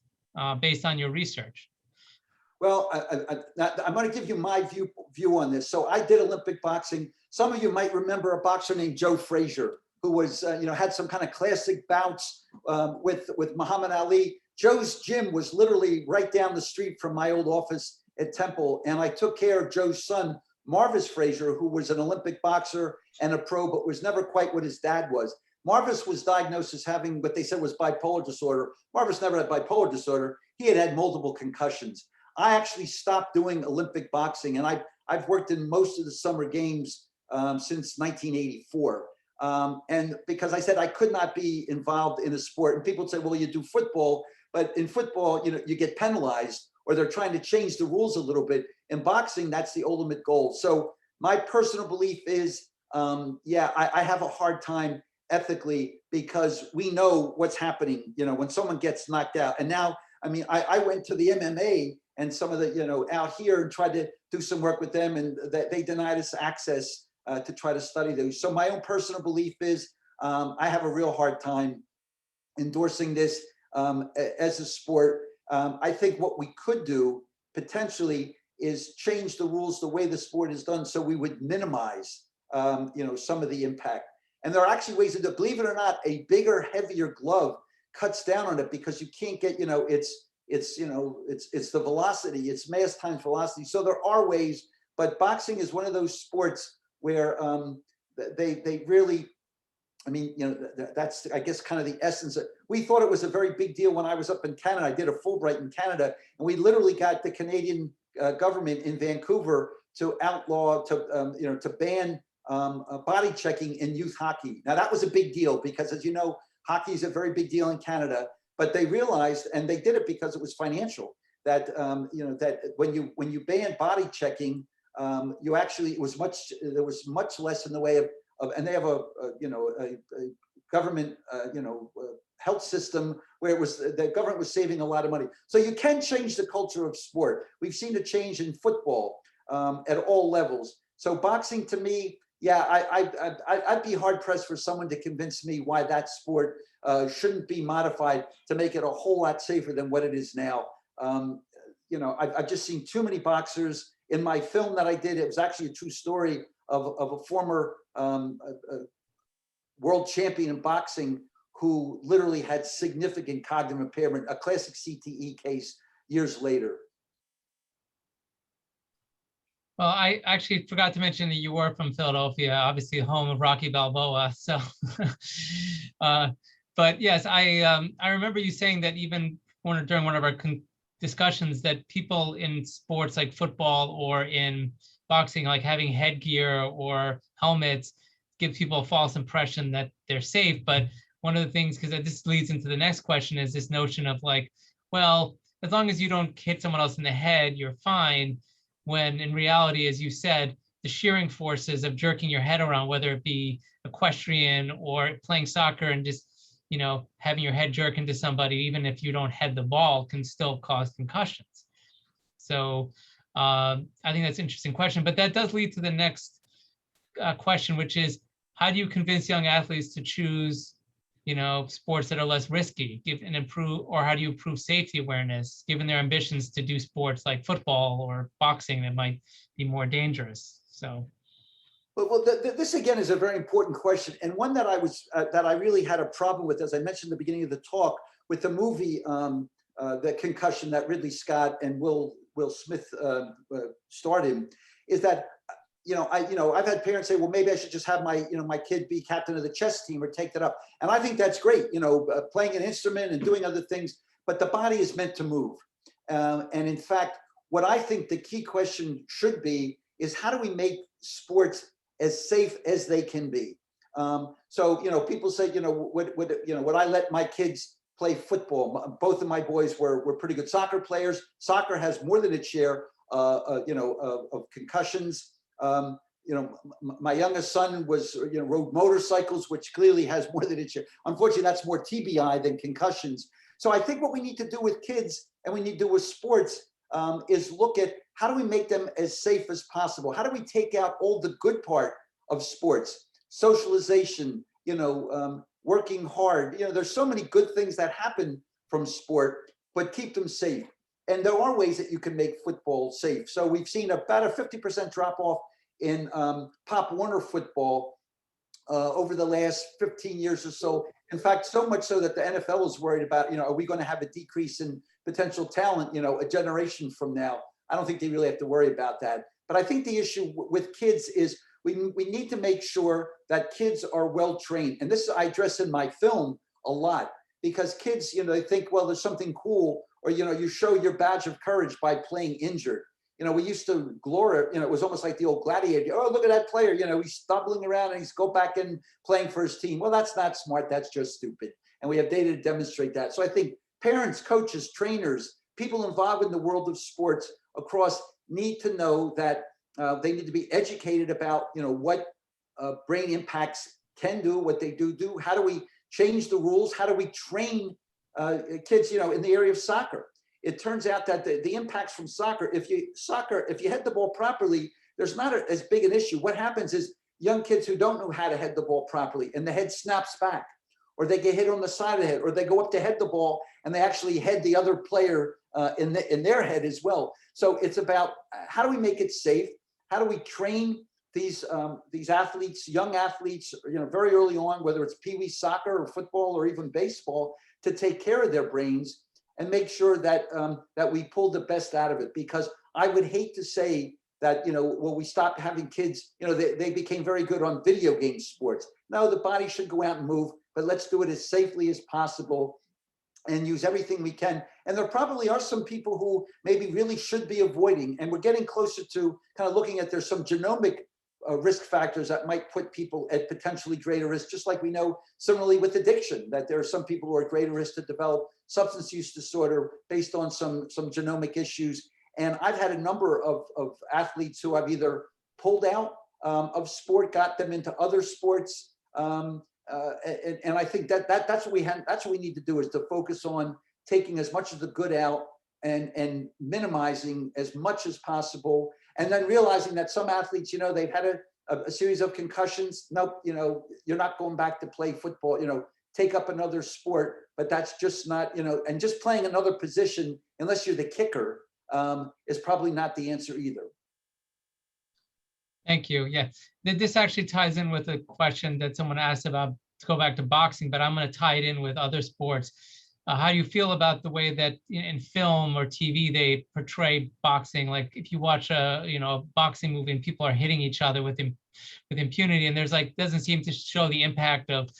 based on your research? Well, I'm going to give you my view on this. So I did Olympic boxing. Some of you might remember a boxer named Joe Frazier, who was, had some kind of classic bouts with Muhammad Ali. Joe's gym was literally right down the street from my old office at Temple. And I took care of Joe's son, Marvis Frazier, who was an Olympic boxer and a pro, but was never quite what his dad was. Marvis was diagnosed as having what they said was bipolar disorder. Marvis never had bipolar disorder. He had multiple concussions. I actually stopped doing Olympic boxing, and I've worked in most of the summer games since 1984. And because I said I could not be involved in a sport, and people would say, well, you do football, but in football, you get penalized, or they're trying to change the rules a little bit. In boxing, that's the ultimate goal. So my personal belief is, I have a hard time ethically, because we know what's happening, when someone gets knocked out. And now, I went to the MMA and some of the, out here, and tried to do some work with them, and that they denied us access to try to study those. So my own personal belief is, I have a real hard time endorsing this as a sport. I think what we could do potentially is change the rules the way the sport is done, so we would minimize, some of the impact. And there are actually ways to do, believe it or not, a bigger, heavier glove cuts down on it, because you can't get, it's the velocity, it's mass times velocity. So there are ways, but boxing is one of those sports where they really, that's, I guess, kind of the essence. We thought it was a very big deal when I was up in Canada. I did a Fulbright in Canada, and we literally got the Canadian government in Vancouver to outlaw, to ban body checking in youth hockey. Now that was a big deal, because, as you know, hockey is a very big deal in Canada. But they realized, and they did it because it was financial, that that when you ban body checking, you actually, there was much less in the way of, and they have a government health system where the government was saving a lot of money. So you can change the culture of sport. We've seen a change in football at all levels. So boxing, to me, yeah, I'd be hard pressed for someone to convince me why that sport shouldn't be modified to make it a whole lot safer than what it is now. I've just seen too many boxers. In my film that I did, it was actually a true story of a former world champion in boxing who literally had significant cognitive impairment, a classic CTE case years later. Well, I actually forgot to mention that you were from Philadelphia, obviously home of Rocky Balboa. So, but yes, I remember you saying that even during one of our discussions, that people in sports like football or in boxing, like having headgear or helmets, give people a false impression that they're safe. But one of the things, because this leads into the next question, is this notion of like, well, as long as you don't hit someone else in the head, you're fine. When in reality, as you said, the shearing forces of jerking your head around, whether it be equestrian or playing soccer, and just, having your head jerk into somebody, even if you don't head the ball, can still cause concussions. So I think that's an interesting question, but that does lead to the next question, which is, how do you convince young athletes to choose, sports that are less risky, or how do you improve safety awareness, given their ambitions to do sports like football or boxing that might be more dangerous? So. Well, this again is a very important question, and one that I really had a problem with, as I mentioned at the beginning of the talk, with the movie, the Concussion that Ridley Scott and Will Smith starred in, is that I've had parents say, well, maybe I should just have my kid be captain of the chess team or take that up, and I think that's great, playing an instrument and doing other things, but the body is meant to move, and in fact, what I think the key question should be is, how do we make sports as safe as they can be? So people say, would I let my kids play football? Both of my boys were pretty good soccer players. Soccer has more than its share of concussions. My youngest son rode motorcycles, which clearly has more than its share. Unfortunately, that's more TBI than concussions. So I think what we need to do with kids, and we need to do with sports, is look at, how do we make them as safe as possible? How do we take out all the good part of sports? Socialization, working hard. There's so many good things that happen from sport, but keep them safe. And there are ways that you can make football safe. So we've seen about a 50% drop off in Pop Warner football over the last 15 years or so. In fact, so much so that the NFL is worried about, are we going to have a decrease in potential talent, a generation from now? I don't think they really have to worry about that. But I think the issue with kids is we need to make sure that kids are well trained. And this I address in my film a lot, because kids, they think, well, there's something cool, or, you show your badge of courage by playing injured. We used to glorify, it was almost like the old gladiator. Oh, look at that player, he's stumbling around and he's go back and playing for his team. Well, that's not smart. That's just stupid. And we have data to demonstrate that. So I think parents, coaches, trainers, people involved in the world of sports across need to know that they need to be educated about, what brain impacts can do, what they do. How do we change the rules? How do we train kids, in the area of soccer? It turns out that the impacts from soccer, if you hit the ball properly, there's not as big an issue. What happens is young kids who don't know how to head the ball properly and the head snaps back, or they get hit on the side of the head, or they go up to head the ball and they actually head the other player in their head as well. So it's about how do we make it safe? How do we train these athletes, young athletes, very early on, whether it's pee-wee soccer or football or even baseball, to take care of their brains and make sure that that we pull the best out of it. Because I would hate to say that, well, we stopped having kids, they became very good on video game sports. No, the body should go out and move, but let's do it as safely as possible and use everything we can. And there probably are some people who maybe really should be avoiding, and we're getting closer to kind of looking at, there's some genomic risk factors that might put people at potentially greater risk, just like we know similarly with addiction, that there are some people who are at greater risk to develop substance use disorder based on some genomic issues. And I've had a number of athletes who I've either pulled out of sport, got them into other sports. And I think that's what we need to do, is to focus on taking as much of the good out and minimizing as much as possible. And then realizing that some athletes, they've had a series of concussions. Nope, you're not going back to play football, take up another sport, but that's just not, and just playing another position, unless you're the kicker, is probably not the answer either. Thank you. Yeah, this actually ties in with a question that someone asked about, to go back to boxing, but I'm going to tie it in with other sports. How do you feel about the way that in film or TV they portray boxing? Like if you watch a boxing movie and people are hitting each other with impunity, and there's doesn't seem to show the impact of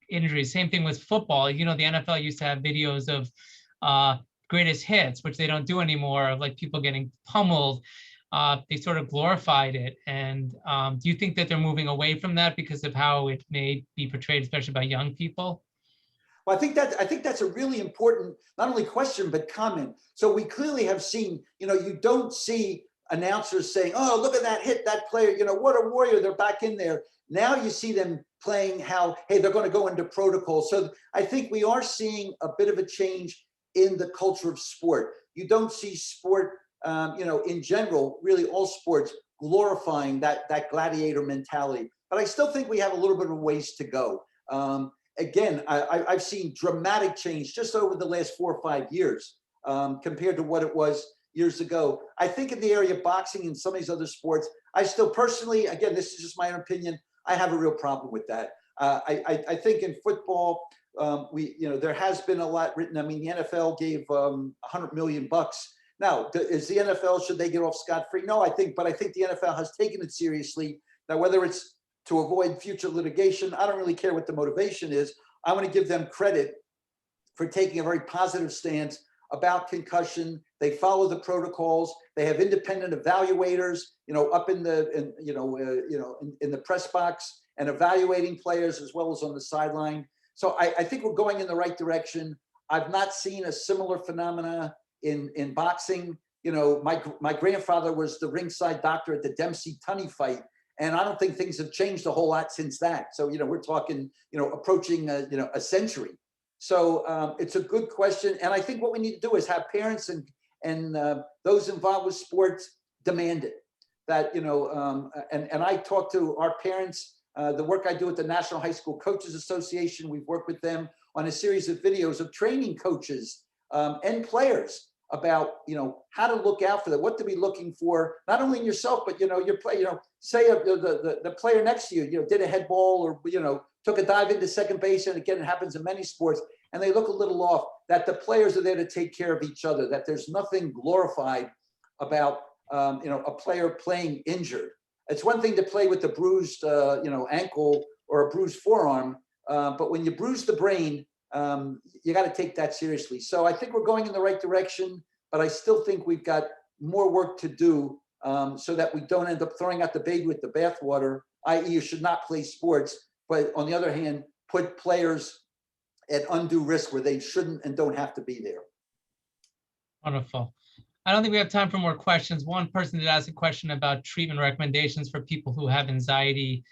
injuries. Same thing with football. The NFL used to have videos of greatest hits, which they don't do anymore, of people getting pummeled. They sort of glorified it. And do you think that they're moving away from that because of how it may be portrayed, especially by young people? Well, I think that's a really important, not only question, but comment. So we clearly have seen, you don't see announcers saying, oh, look at that hit, that player, what a warrior, they're back in there. Now you see them playing how, hey, they're going to go into protocol. So I think we are seeing a bit of a change in the culture of sport. You don't see sport, in general, really all sports glorifying that gladiator mentality. But I still think we have a little bit of ways to go. Again, I've seen dramatic change just over the last 4 or 5 years compared to what it was years ago. I think in the area of boxing and some of these other sports, I still personally, again, this is just my own opinion, I have a real problem with that. I think in football, there has been a lot written. I mean, the NFL gave $100 million. Now, is the NFL, should they get off scot-free? No, but I think the NFL has taken it seriously. Now, whether it's to avoid future litigation, I don't really care what the motivation is. I want to give them credit for taking a very positive stance about concussion. They follow the protocols. They have independent evaluators, up in the in the press box and evaluating players as well as on the sideline. So I think we're going in the right direction. I've not seen a similar phenomena in boxing. My grandfather was the ringside doctor at the Dempsey-Tunney fight. And I don't think things have changed a whole lot since that. So, we're talking, approaching, a century. So it's a good question. And I think what we need to do is have parents and those involved with sports demand it. That, and I talk to our parents, the work I do at the National High School Coaches Association, we've worked with them on a series of videos of training coaches and players about, how to look out for that, what to be looking for, not only in yourself, but, your play, say the player next to you, did a head ball or, took a dive into second base. And again, it happens in many sports, and they look a little off, that the players are there to take care of each other, that there's nothing glorified about, a player playing injured. It's one thing to play with a bruised, ankle or a bruised forearm, but when you bruise the brain, you got to take that seriously. So I think we're going in the right direction, but I still think we've got more work to do so that we don't end up throwing out the baby with the bathwater, i.e. you should not play sports, but on the other hand, put players at undue risk where they shouldn't and don't have to be there. Wonderful. I don't think we have time for more questions. One person did ask a question about treatment recommendations for people who have anxiety,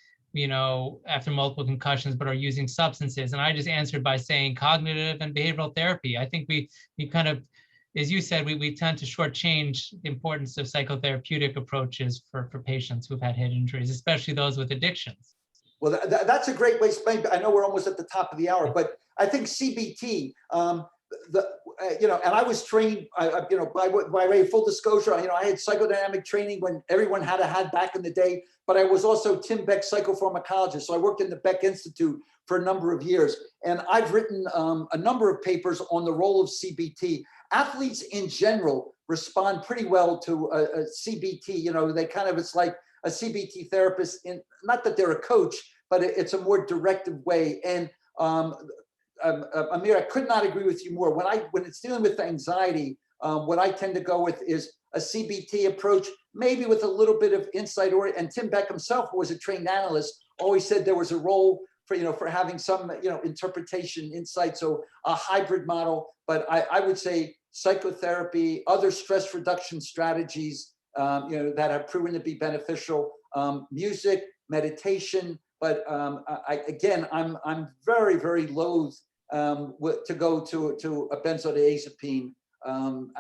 after multiple concussions, but are using substances. And I just answered by saying cognitive and behavioral therapy. I think we kind of as you said, we tend to shortchange the importance of psychotherapeutic approaches for patients who've had head injuries, especially those with addictions. Well, that's a great way to explain. I know we're almost at the top of the hour, but I think CBT, and I was trained, by way of full disclosure, I had psychodynamic training when everyone had back in the day, but I was also Tim Beck's psychopharmacologist. So I worked in the Beck Institute for a number of years. And I've written a number of papers on the role of CBT. Athletes in general respond pretty well to a CBT. They kind of, it's like a CBT therapist, not that they're a coach, but it's a more directive way. And Amir, I could not agree with you more. When it's dealing with anxiety, what I tend to go with is a CBT approach, maybe with a little bit of insight. And Tim Beck himself, who was a trained analyst, always said there was a role for having some interpretation insight. So a hybrid model. But I would say psychotherapy, other stress reduction strategies, that have proven to be beneficial, music, meditation. But I'm very, very loath to go to a benzodiazepine. I'm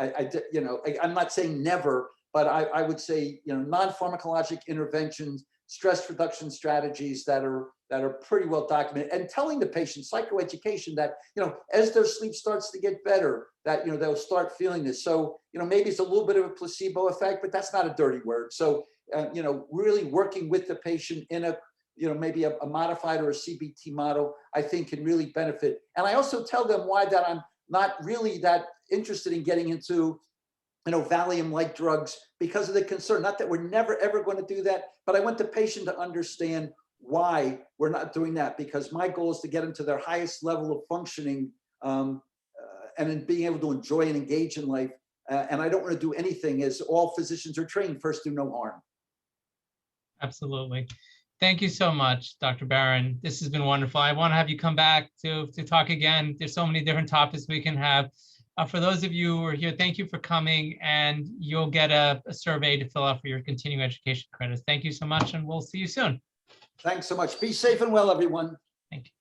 not saying never, but I would say non-pharmacologic interventions, stress reduction strategies that are pretty well documented, and telling the patient, psychoeducation, that as their sleep starts to get better, that they'll start feeling this. So maybe it's a little bit of a placebo effect, but that's not a dirty word. So really working with the patient in a maybe a modified or a CBT model, I think can really benefit. And I also tell them why that I'm not really that interested in getting into Valium-like drugs, because of the concern. Not that we're never, ever going to do that, but I want the patient to understand why we're not doing that, because my goal is to get them to their highest level of functioning and in being able to enjoy and engage in life. And I don't want to do anything, as all physicians are trained, first do no harm. Absolutely. Thank you so much, Dr. Barren. This has been wonderful. I want to have you come back to talk again. There's so many different topics we can have. For those of you who are here, thank you for coming, and you'll get a survey to fill out for your continuing education credits. Thank you so much, and we'll see you soon. Thanks so much. Be safe and well, everyone. Thank you.